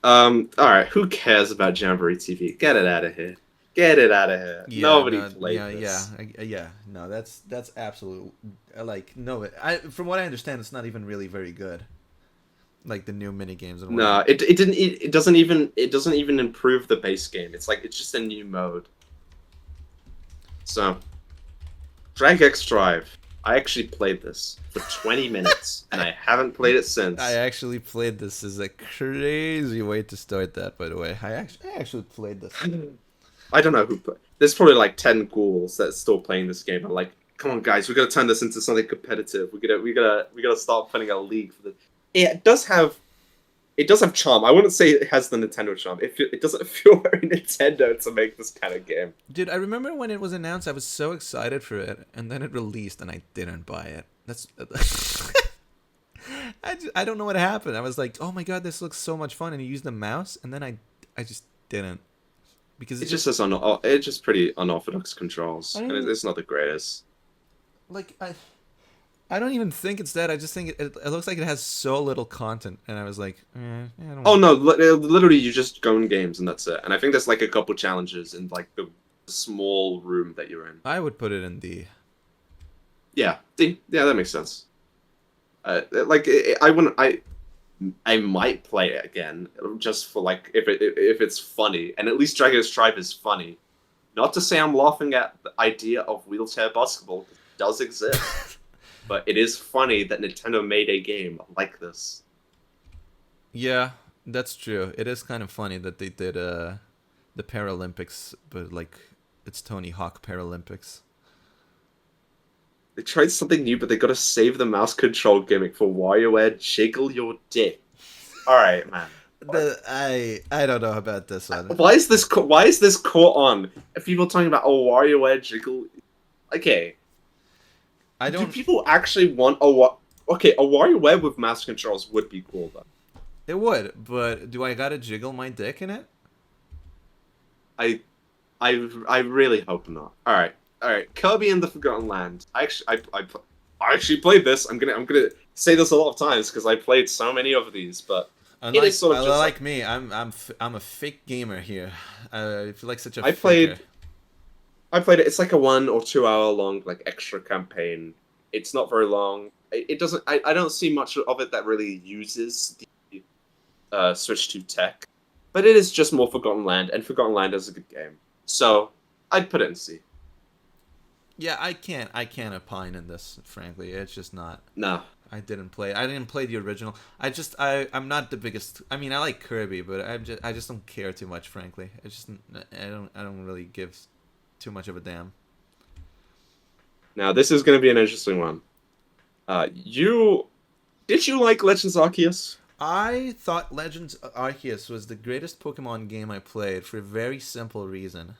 All right. Who cares about Jamboree TV? Get it out of here. Get it out of here. Yeah, Nobody no, played yeah, yeah, this. yeah. No, that's absolute. Like no, from what I understand, it's not even really very good. Like the new mini games and No, whatnot. it doesn't even improve the base game. It's like it's just a new mode. So Drag X Drive. I actually played this for 20 minutes, and I haven't played it I since. actually played this. Is a crazy way to start that. By the way, I actually played this. I don't know who. There's probably like 10 ghouls that's still playing this game. I'm like, come on, guys, we gotta turn this into something competitive. We gotta start putting a league for the. It does have charm. I wouldn't say it has the Nintendo charm. It doesn't feel very Nintendo to make this kind of game. Dude, I remember when it was announced, I was so excited for it, and then it released, and I didn't buy it. That's. I don't know what happened. I was like, oh my god, this looks so much fun, and you use the mouse, and then I just didn't because It it just just has it's just pretty unorthodox controls, I and don't it's not the greatest. like I don't even think it's that. I just think it looks like it has so little content, and I was like, I Oh don't. no, literally, you just go in games and that's it. And I think there's like a couple challenges in like the small room that you're in. I would put it in D. Yeah, yeah, that makes sense. Like I wouldn't. I might play it again just for like if it's funny, and at least Dragon's Tribe is funny. Not to say I'm laughing at the idea of wheelchair basketball, 'cause it does exist, but it is funny that Nintendo made a game like this. Yeah, that's true. It is kind of funny that they did the Paralympics, but like it's Tony Hawk Paralympics. They tried something new, but they got to save the mouse control gimmick for WarioWare Jiggle Your Dick. All right, man. I don't know about this one. Why is this caught on? If people talking about WarioWare Jiggle, okay, I do don't. people actually want Okay, a WarioWare with mouse controls would be cool though. It would, but do I gotta jiggle my dick in it? I, I really hope not. All right. Kirby and the Forgotten Land. I actually played this. I'm gonna say this a lot of times because I played so many of these, but it is Unlike sort of just like me, I'm a fake gamer here. I feel like such a I faker. played I played it. It's like a 1 or 2 hour long like extra campaign. It's not very long. It doesn't. I don't see much of it that really uses the Switch 2 tech, but it is just more Forgotten Land, and Forgotten Land is a good game. So I'd put it in C. Yeah, I can't opine in this. Frankly, it's just not. No, I didn't play the original. I'm not the biggest. I mean, I like Kirby, but I just don't care too much. Frankly, I don't really give too much of a damn. now this is going to be an interesting one. You did you like Legends Arceus? I thought Legends Arceus was the greatest Pokemon game I played for a very simple reason.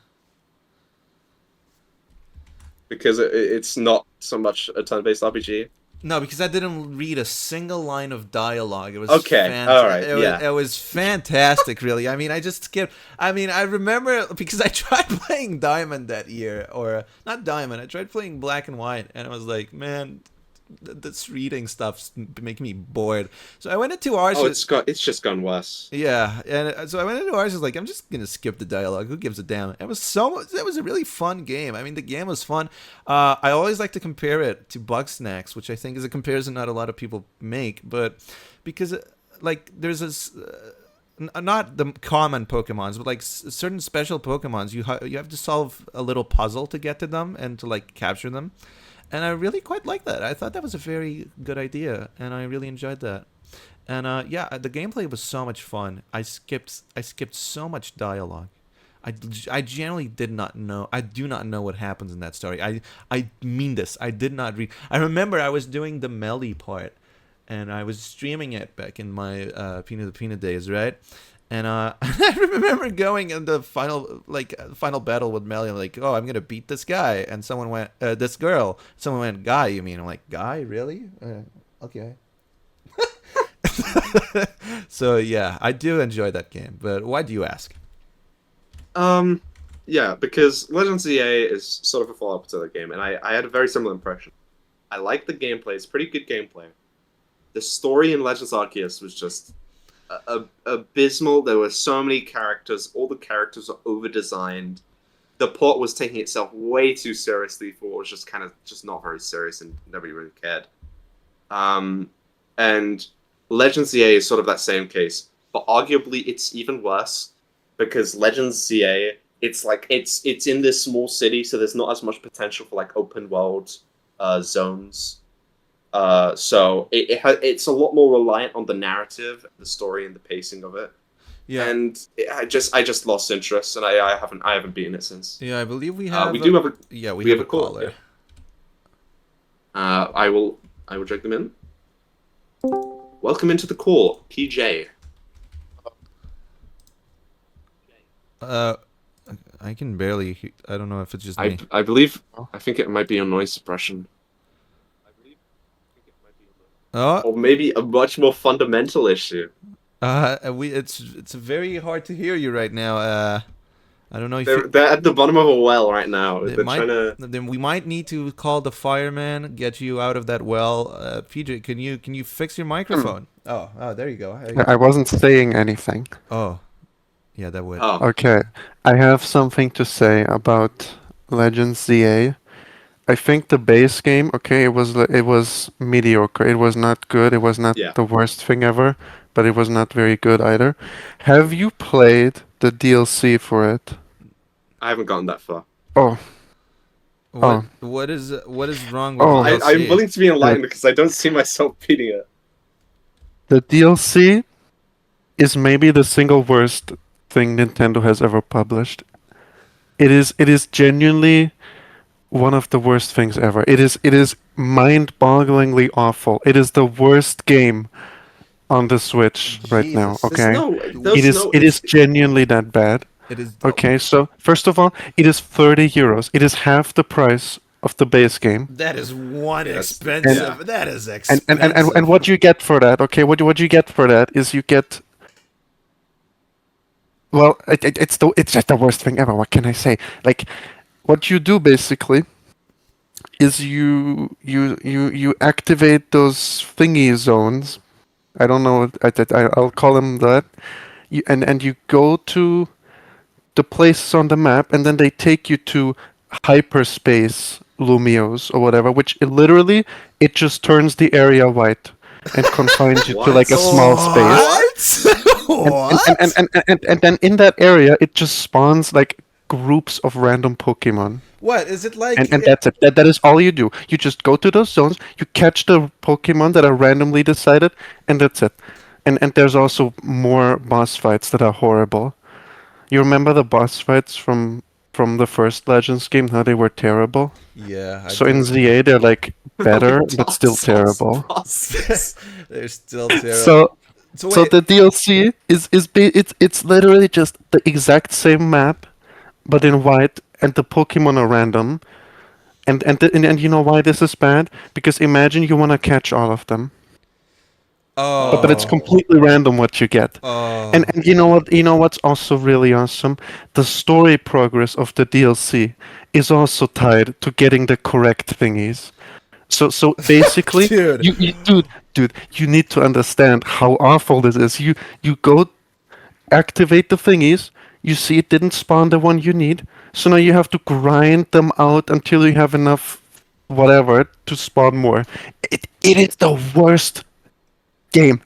Because it's not so much a turn-based RPG. No, because I didn't read a single line of dialogue. It was Okay, all right, yeah. it was fantastic, really. I mean, I just skipped. I mean, I remember because I tried playing Diamond that year, or not Diamond. I tried playing Black and White, and I was like, man, this reading stuff's making me bored. So I went into ours. Oh, it's just gone worse. Yeah, and so I went into ours. Was like, I'm just gonna skip the dialogue. Who gives a damn? It was a really fun game. I mean, the game was fun. I always like to compare it to Bug Snacks, which I think is a comparison not a lot of people make, but because like there's this. Not the common Pokemons, but like certain special Pokemons, you have to solve a little puzzle to get to them and to like capture them, and I really quite like that. I thought that was a very good idea, and I really enjoyed that. And yeah, the gameplay was so much fun. I skipped so much dialogue. I generally did not know. I do not know what happens in that story. I mean this. I did not read. I remember I was doing the Melly part, and I was streaming it back in my PinaDaPina days, right? And I remember going in the final battle with Melly, like, oh, I'm gonna beat this guy, and someone went, this girl. Someone went, guy, you mean? I'm like, guy, really? Okay. So yeah, I do enjoy that game, but why do you ask? Um, yeah, because Legends EA is sort of a follow-up to the game, and I had a very similar impression. I like the gameplay; it's pretty good gameplay. The story in Legends Arceus was just abysmal. There were so many characters; all the characters were over-designed. The plot was taking itself way too seriously for what was just kind of just not very serious, and nobody really cared. And Legends ZA is sort of that same case, but arguably it's even worse because Legends ZA, it's like it's in this small city, so there's not as much potential for like open world zones. So it's a lot more reliant on the narrative, the story, and the pacing of it. Yeah, And I just lost interest, and I haven't beaten it since. yeah, I believe we have. We do have a Yeah, we have have a a caller. caller. I will drag them in. Welcome into the call, PJ. Uh, I can barely. I don't know if it's just I me. I believe I think it might be on noise suppression, Oh, or maybe a much more fundamental issue. it's very hard to hear you right now. I don't know if They're at the bottom of a well right now. it They're might. trying to. Then we might need to call the fireman, get you out of that well. PJ, can you fix your microphone? Oh, there you go. I wasn't saying anything. Oh, yeah, that would. Oh, Okay, I have something to say about Legends ZA. I think the base game, okay, it was mediocre. It was not good. It was not yeah. the worst thing ever, but it was not very good either. Have you played the DLC for it? I haven't gotten that far. Oh, What is wrong with Oh. the I'm DLC? willing to be enlightened because I don't see myself beating it. the DLC is maybe the single worst thing Nintendo has ever published. It is genuinely one of the worst things ever. It is mind-bogglingly awful. It is the worst game on the Switch right now. Jesus. Okay, There's it is genuinely that bad. It is. Okay, so first of all, it is 30 euros. It is half the price of the base game. That is one Yes. expensive. And- that is And expensive. and what you get for that? Okay, what you get for that is you get. Well, it's just the worst thing ever. What can I say? Like, what you do basically is you activate those thingy zones. I don't know. I'll call them that. And you go to the places on the map, and then they take you to hyperspace Lumios or whatever, which literally it just turns the area white and confines you to What? like a small space. What? What? And then in that area, it just spawns like groups of random Pokemon. What is it like? And that's it. That is all you do. You just go to those zones, you catch the Pokemon that are randomly decided, and that's it. And there's also more boss fights that are horrible. You remember the boss fights from the first Legends game? How they were terrible. Yeah, I So in do. ZA they're like better, Like but Dark still Souls terrible. bosses. They're still terrible. So So so wait, the DLC it's literally just the exact same map, but in white, and the Pokemon are random. And you know why this is bad? Because imagine you want to catch all of them, but it's oh, completely random what you get. And oh, and you know what? You know what's also really awesome? The story progress of the DLC is also tied to getting the correct thingies. So basically, dude. dude, you need to understand how awful this is. You go activate the thingies. You see it didn't spawn the one you need, so now you have to grind them out until you have enough whatever to spawn more. It is the worst game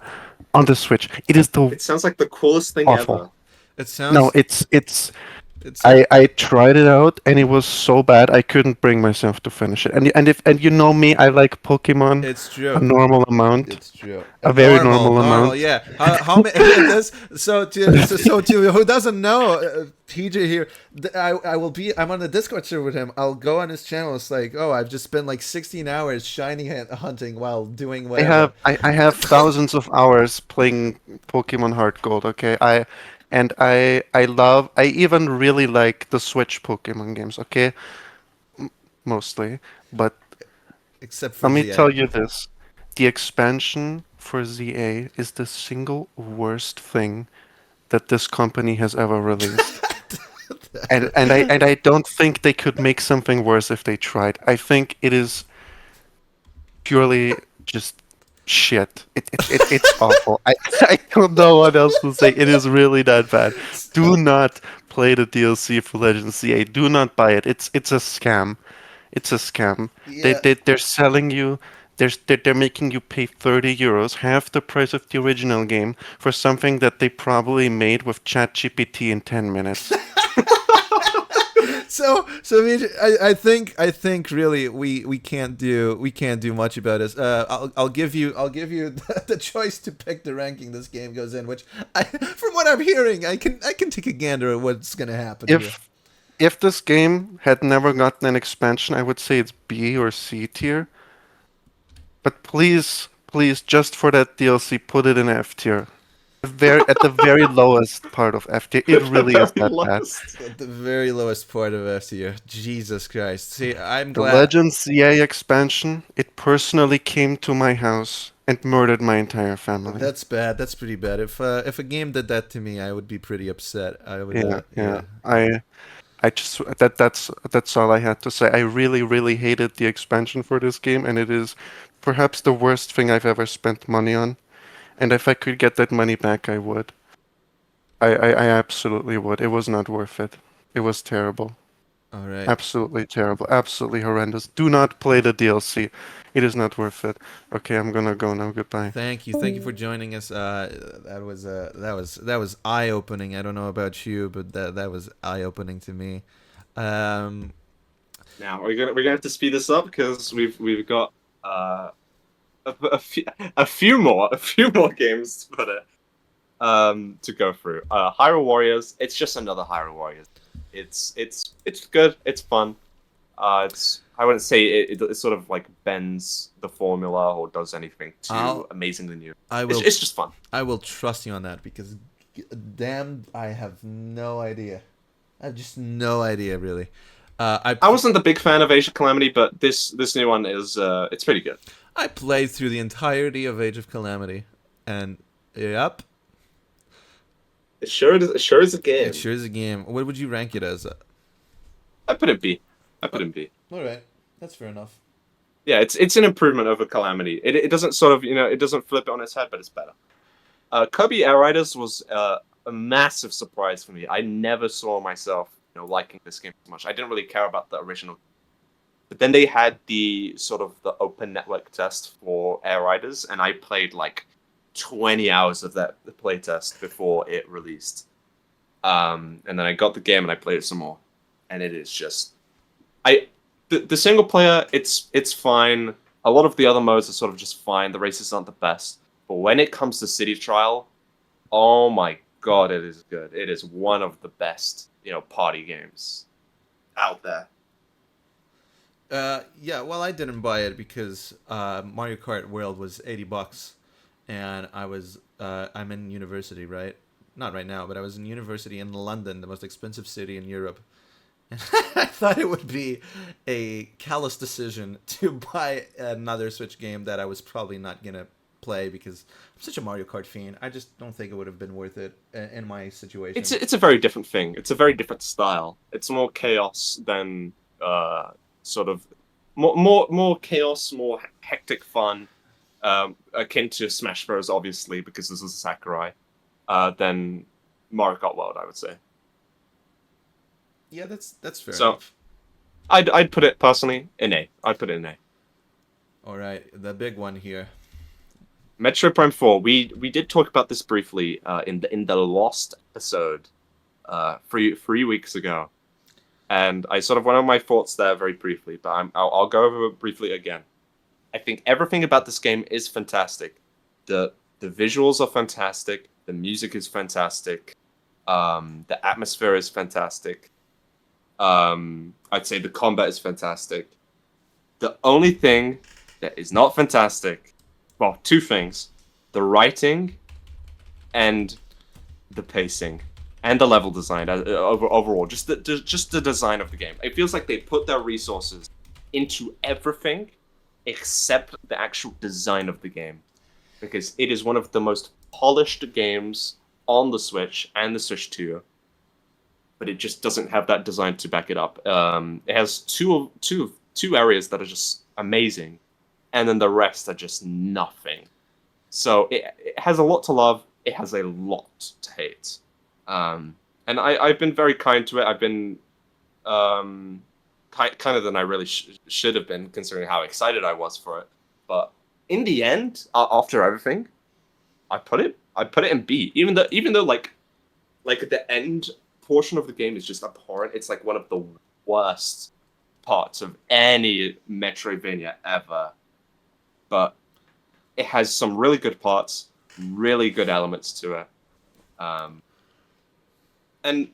on the Switch. It is the It sounds like the coolest thing awful. ever. It No, sounds. it's It's a. I tried it out and it was so bad I couldn't bring myself to finish it. And you know me, I like Pokemon It's a true. normal amount, It's true. a very Normal, normal normal. amount. Yeah. How many? this. So to who doesn't know, TJ here. I will be. I'm on the Discord server with him. I'll go on his channel. It's like, oh, I've just spent like 16 hours shiny hunting while doing whatever. I have thousands of hours playing Pokemon Heart Gold, okay? I even really like the Switch Pokemon games, okay? Mostly. But Except for let me ZA. tell you this. The expansion for ZA is the single worst thing that this company has ever released. And I don't think they could make something worse if they tried. I think it is purely just shit. It's awful. I don't know what else to say. It is really that bad. Do not play the DLC for Legends CA. Do not buy it. It's a scam. It's a scam. Yeah. They're selling you. They're making you pay 30 euros, half the price of the original game, for something that they probably made with ChatGPT in 10 minutes. So I think really we can't do much about this. I'll give you the choice to pick the ranking this game goes in, which from what I'm hearing, I can take a gander at what's gonna happen here. If this game had never gotten an expansion, I would say it's B or C tier. But please, just for that DLC, put it in F tier. At the very lowest part of F tier. It The really is very that bad. lowest. At the very lowest part of F tier. Jesus Christ. See, I'm The glad. Legends CA expansion, it personally came to my house and murdered my entire family. That's bad. That's pretty bad. If a game did that to me, I would be pretty upset. I would. Yeah, Yeah. yeah. I just that's all I had to say. I really hated the expansion for this game, and it is perhaps the worst thing I've ever spent money on. And if I could get that money back, I would. I absolutely would. It was not worth it. It was terrible. All right. Absolutely terrible. Absolutely horrendous. Do not play the DLC. It is not worth it. Okay, I'm gonna go now. Goodbye. Thank you for joining us. That was eye opening. I don't know about you, but that was eye opening to me. Um, Now we're gonna have to speed this up because we've got a few more games to go through. Hyrule Warriors. It's just another Hyrule Warriors. It's good. It's fun. I wouldn't say it sort of like bends the formula or does anything too I'll- amazingly new. I will. It's just fun. I will trust you on that because, damn, I have no idea. I have just no idea, really. I wasn't the big fan of Age of Calamity, but this new one is it's pretty good. I played through the entirety of Age of Calamity, and yep, It sure is a game. it sure is a game. What would you rank it as? I put it B. I put it in B. All right. That's fair enough. Yeah, it's an improvement over Calamity. It doesn't sort of it doesn't flip it on its head, but it's better. Kirby Air Riders was a massive surprise for me. I never saw myself liking this game so much. I didn't really care about the original, but then they had the sort of the open network test for Air Riders, and I played like 20 hours of that playtest before it released. And then I got the game and I played it some more, and it is just the single player, it's fine. A lot of the other modes are sort of just fine. The races aren't the best, but when it comes to City Trial, oh my god, it is good. It is one of the best, party games out there. Yeah, well, I didn't buy it because Mario Kart World was $80, and I'm in university, right? Not right now, but I was in university in London, the most expensive city in Europe. And I thought it would be a callous decision to buy another Switch game that I was probably not gonna play because I'm such a Mario Kart fiend. I just don't think it would have been worth it in my situation. It's a very different thing. It's a very different style. It's more chaos than sort of more chaos, more hectic fun, akin to Smash Bros. Obviously because this is a Sakurai, than Mario Kart World, I would say. Yeah, that's fair So enough. I'd put it personally in A. I'd put it in A. All right, the big one here. Metro Prime 4. We did talk about this briefly in the Lost episode 3 weeks ago, and I sort of went on my thoughts there very briefly, but I'll go over it briefly again. I think everything about this game is fantastic. The visuals are fantastic. The music is fantastic. The atmosphere is fantastic. I'd say the combat is fantastic. The only thing that is not fantastic, well, two things: the writing and the pacing and the level design overall. Just the design of the game. It feels like they put their resources into everything except the actual design of the game, because it is one of the most polished games on the Switch and the Switch 2, but it just doesn't have that design to back it up. It has two areas that are just amazing, and then the rest are just nothing. So it has a lot to love. It has a lot to hate. And I've been very kind to it. I've been kinder than I really should have been, considering how excited I was for it. But in the end, after everything, I put it in B. Even though like the end portion of the game is just abhorrent. It's like one of the worst parts of any Metroidvania ever. But it has some really good parts, really good elements to it. And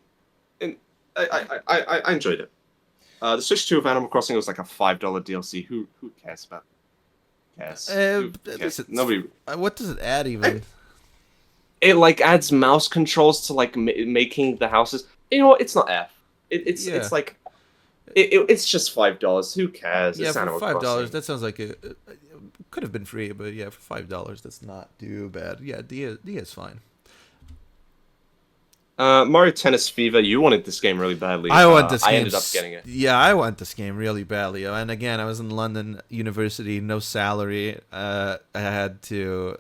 I enjoyed it. The Switch 2 of Animal Crossing was like a $5 DLC. Who cares about that? Cares? Who cares? Nobody. What does it add even? It like adds mouse controls to like making the houses. You know what? It's not F. It's like it's just $5. Who cares? Yeah, it's for Animal $5, Crossing. that sounds like it could have been free, but yeah, for $5, that's not too bad. Yeah, D is fine. Mario Tennis Fever. You wanted this game really badly. I want this game. I ended up getting it. Yeah, I want this game really badly. And again, I was in London University, no salary. I had to,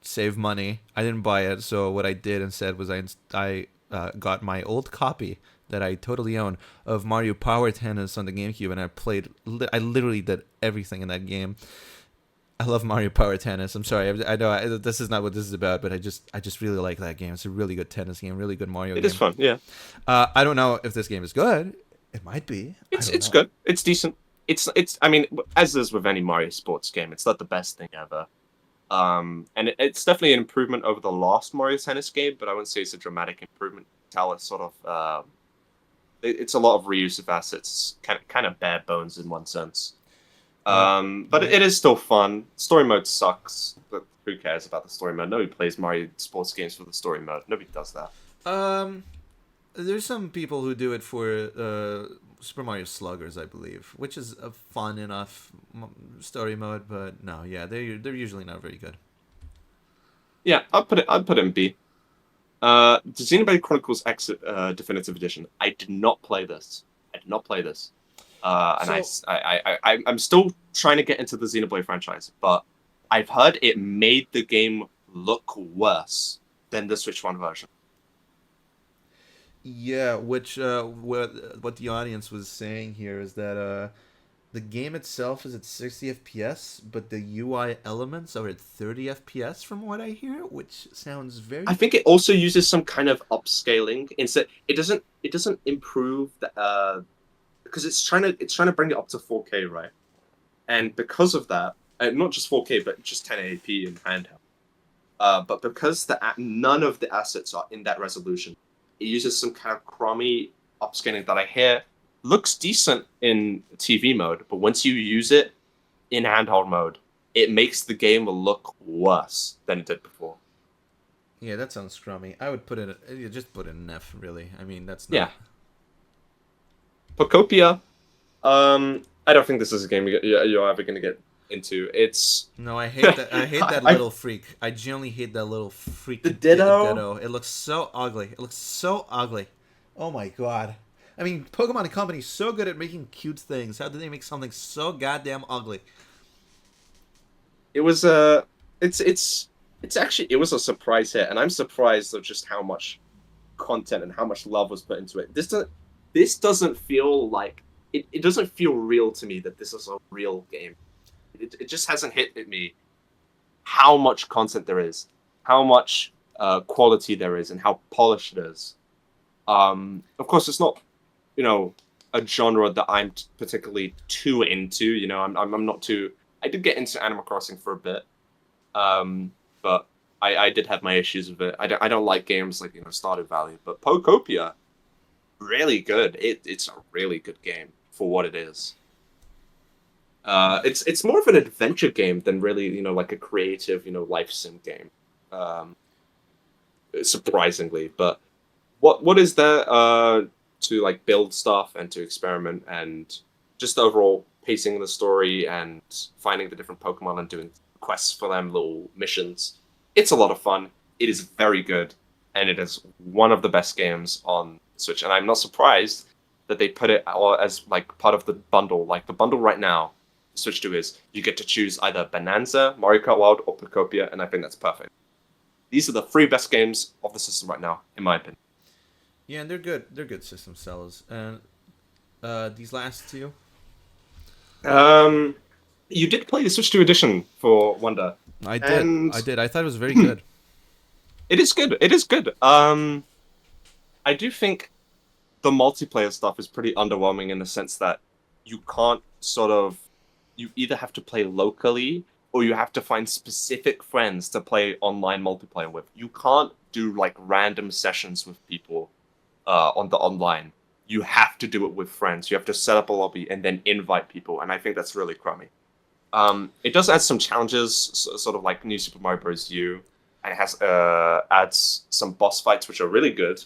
save money. I didn't buy it, so what I did instead was I got my old copy that I totally own of Mario Power Tennis on the GameCube, and I played. I literally did everything in that game. I love Mario Power Tennis. I'm sorry, I know this is not what this is about, but I just really like that game. It's a really good tennis game, really good Mario game. It is fun, yeah. I don't know if this game is good. It might be. It's good. It's decent. It's. I mean, as is with any Mario sports game, it's not the best thing ever. And it's definitely an improvement over the last Mario Tennis game, but I wouldn't say it's a dramatic improvement. It's sort of it's a lot of reuse of assets, kind of bare bones in one sense. But it is still fun. Story mode sucks, but who cares about the story mode? Nobody plays Mario sports games for the story mode. Nobody does that. There's some people who do it for Super Mario Sluggers, I believe, which is a fun enough story mode, but no, yeah, they're usually not very good. Yeah, I'd put it in B. The Xenoblade Chronicles X Definitive Edition. I did not play this. And So I'm still trying to get into the Xenoblade franchise, but I've heard it made the game look worse than the Switch One version. yeah, which what the audience was saying here is that the game itself is at 60 FPS, but the UI elements are at 30 FPS from what I hear, which sounds I very. think it also uses some kind of upscaling. Instead, it doesn't improve the because it's trying to bring it up to 4K, right? And because of that, not just 4K, but just 1080p in handheld. But because none of the assets are in that resolution, it uses some kind of crummy upscaling that I hear looks decent in TV mode, but once you use it in handheld mode, it makes the game look worse than it did before. Yeah, that sounds scrummy. I would put it. You just put an F, really. I mean, that's Yeah, not. Pocopia. I don't think this is a game you're ever gonna get into. It's No, I hate that. I hate that I little freak. I genuinely hate that little the freaky Ditto. ditto. It looks so ugly. It looks so ugly. Oh my god. I mean, Pokemon Company's so good at making cute things. How did they make something so goddamn ugly? It was it's actually it was a surprise hit, and I'm surprised of just how much content and how much love was put into it. This doesn't feel like it doesn't feel real to me that this is a real game. It just hasn't hit me how much content there is, how much quality there is, and how polished it is. Of course, it's not a genre that I'm particularly too into. I'm not too. I did get into Animal Crossing for a bit, but I did have my issues with it. I don't like games like Stardew Valley, but Pocopia, really good. It's a really good game for what it is. It's more of an adventure game than really like a creative life sim game. Um, Surprisingly, but what is there to like build stuff and to experiment and just the overall pacing of the story and finding the different Pokemon and doing quests for them, little missions. It's a lot of fun. It is very good, and it is one of the best games on Switch. And I'm not surprised that they put it as like part of the bundle. Like the bundle right now, Switch 2 is you get to choose either Bonanza, Mario Kart World, or Pocopia, and I think that's perfect. These are the three best games of the system right now, in my opinion. Yeah, and they're good. They're good system sellers. And these last two, Um, you did play the Switch 2 edition for Wonder, I did. and I did. I thought it was very good. it is good. It is good. I do think the multiplayer stuff is pretty underwhelming in the sense that you can't you either have to play locally or you have to find specific friends to play online multiplayer with. You can't do like random sessions with people on the online. You have to do it with friends. You have to set up a lobby and then invite people, and I think that's really crummy. It does add some challenges, sort of like New Super Mario Bros. U, and it has adds some boss fights which are really good.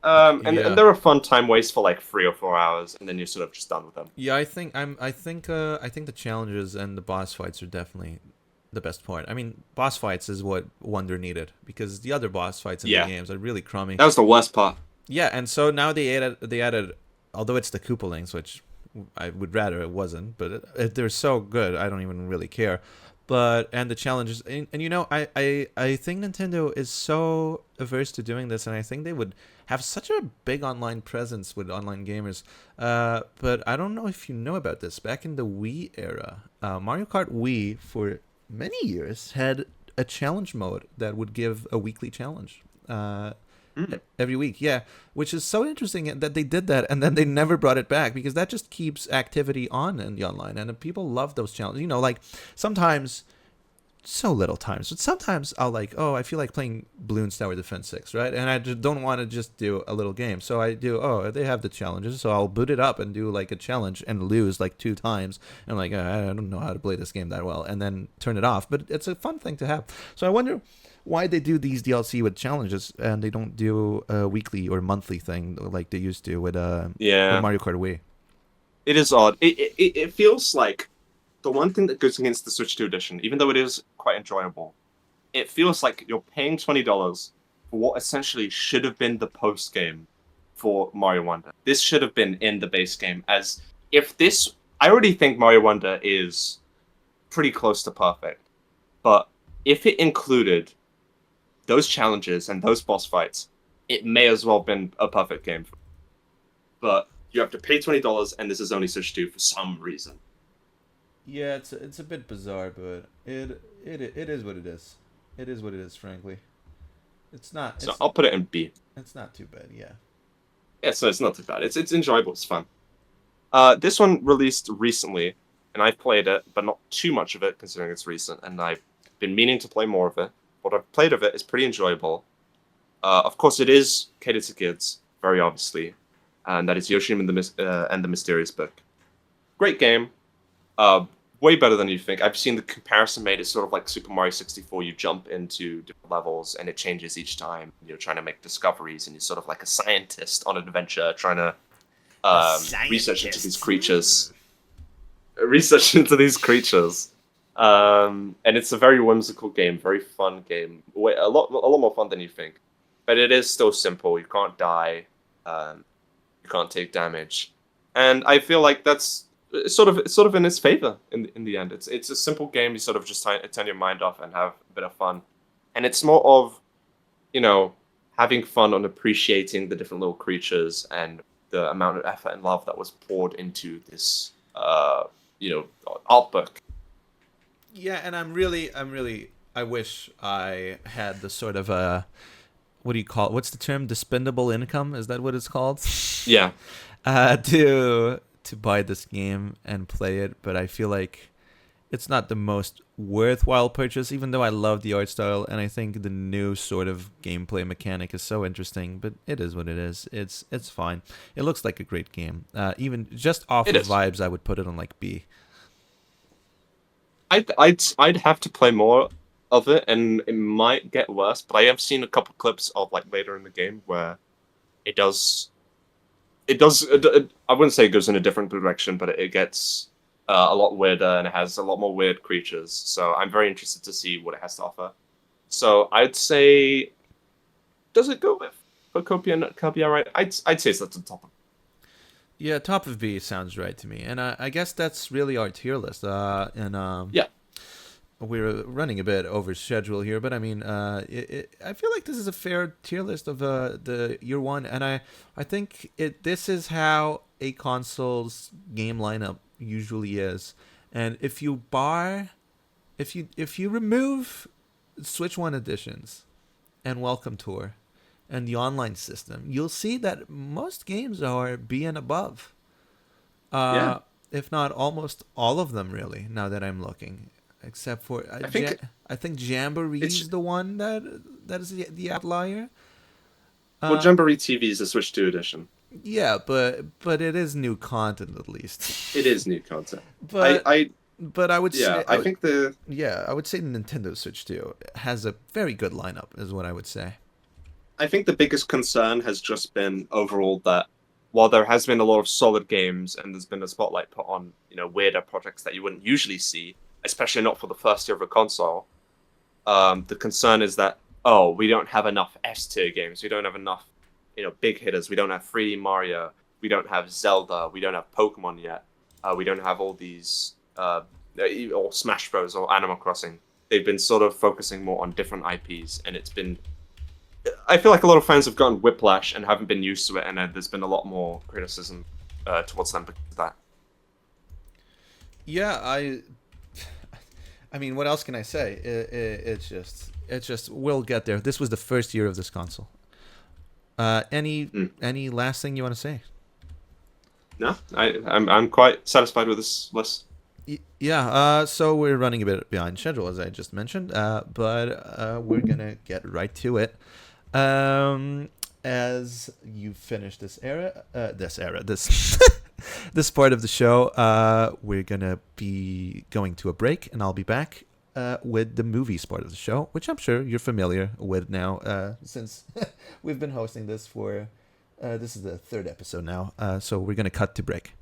And Yeah. they're a fun time waste for like 3 or 4 hours, and then you're sort of just done with them. Yeah, I think I'm. I think the challenges and the boss fights are definitely the best part. I mean, boss fights is what Wonder needed because the other boss fights in Yeah, the games are really crummy. that was the worst part. Yeah, and so now they added, although it's the Koopalings, which I would rather it wasn't, but they're so good, I don't even really care. But and the challenges, and I think Nintendo is so averse to doing this, and I think they would have such a big online presence with online gamers. But I don't know if you know about this. Back in the Wii era, Mario Kart Wii for many years had a challenge mode that would give a weekly challenge. Mm. Every week, yeah, which is so interesting that they did that and then they never brought it back because that just keeps activity on in the online and people love those challenges. Like sometimes, so little times, but sometimes I'll like, oh, I feel like playing Bloons Tower Defense 6, right? And I just don't want to just do a little game, so I do. Oh, they have the challenges, so I'll boot it up and do like a challenge and lose like 2 times. And I'm like, I don't know how to play this game that well, and then turn it off. But it's a fun thing to have. So I wonder why they do these DLC with challenges and they don't do a weekly or monthly thing like they used to with Yeah, Mario Kart Wii. it is odd. It feels like the one thing that goes against the Switch 2 edition, even though it is quite enjoyable, it feels like you're paying $20 for what essentially should have been the post game for Mario Wonder. This should have been in the base game as if this, I already think Mario Wonder is pretty close to perfect, but if it included those challenges and those boss fights, it may as well have been a perfect game. But you have to pay $20, and this is only Switch 2 for some reason. Yeah, it's a bit bizarre, but it is what it is. It is what it is, frankly. It's not So I'll put it in B. it's not too bad. Yeah. Yeah, so it's not too bad. It's enjoyable. It's fun. This one released recently, and I've played it, but not too much of it considering it's recent. And I've been meaning to play more of it. What I've played of it is pretty enjoyable. Of course, it is catered to kids, very obviously, and that is Yoshi and the Mysterious Book. Great game. Way better than you think. I've seen the comparison made. It's sort of like Super Mario 64. You jump into different levels, and it changes each time. You're trying to make discoveries, and you're sort of like a scientist on an adventure, trying to research into these creatures. Research into these creatures. And it's a very whimsical game, very fun game. A lot more fun than you think. But it is still simple. You can't die. You can't take damage, and I feel like that's it's sort of in its favor in the end. It's a simple game. You sort of just turn your mind off and have a bit of fun, and it's more of, having fun on appreciating the different little creatures and the amount of effort and love that was poured into this art book. Yeah, and I wish I had the sort of what do you call it? What's the term? Dispendable income? Is that what it's called? Yeah. To buy this game and play it, but I feel like it's not the most worthwhile purchase, even though I love the art style and I think the new sort of gameplay mechanic is so interesting. But it is what it is. It's fine. It looks like a great game. Even just off of vibes, I would put it on like B. I'd have to play more of it, and it might get worse. But I have seen a couple clips of like later in the game where it does. I wouldn't say it goes in a different direction, but it gets a lot weirder, and it has a lot more weird creatures. So I'm very interested to see what it has to offer. So I'd say, does it go with Copia right? I'd say it's at the top. Yeah, top of B sounds right to me, and I guess that's really our tier list. Yeah. We're running a bit over schedule here, but I mean, I feel like this is a fair tier list of the year one, and I think this is how a console's game lineup usually is. And if you remove Switch One editions and Welcome Tour and the online system, you'll see that most games are B and above. Yeah. If not almost all of them, really. Now that I'm looking. Except for I think Jamboree is the one that is the outlier. Well, Jamboree TV is a Switch 2 edition. Yeah, but it is new content at least. It is new content. But I would say I think I would say the Nintendo Switch 2 has a very good lineup, is what I would say. I think the biggest concern has just been overall that while there has been a lot of solid games and there's been a spotlight put on weirder projects that you wouldn't usually see, especially not for the first year of a console, the concern is that, we don't have enough S-tier games. We don't have enough, big hitters. We don't have 3D Mario. We don't have Zelda. We don't have Pokemon yet. We don't have all these, or Smash Bros. Or Animal Crossing. They've been sort of focusing more on different IPs, and it's been... I feel like a lot of fans have gotten whiplash and haven't been used to it, and there's been a lot more criticism towards them because of that. Yeah, I mean, what else can I say? It's just we'll get there. This was the first year of this console. Any last thing you want to say? No, I'm quite satisfied with this list. Yeah. So we're running a bit behind schedule, as I just mentioned. But we're gonna get right to it. As you finish this this part of the show, we're gonna be going to a break, and I'll be back with the movies part of the show, which I'm sure you're familiar with now, since we've been hosting this for this is the third episode now. So we're gonna cut to break.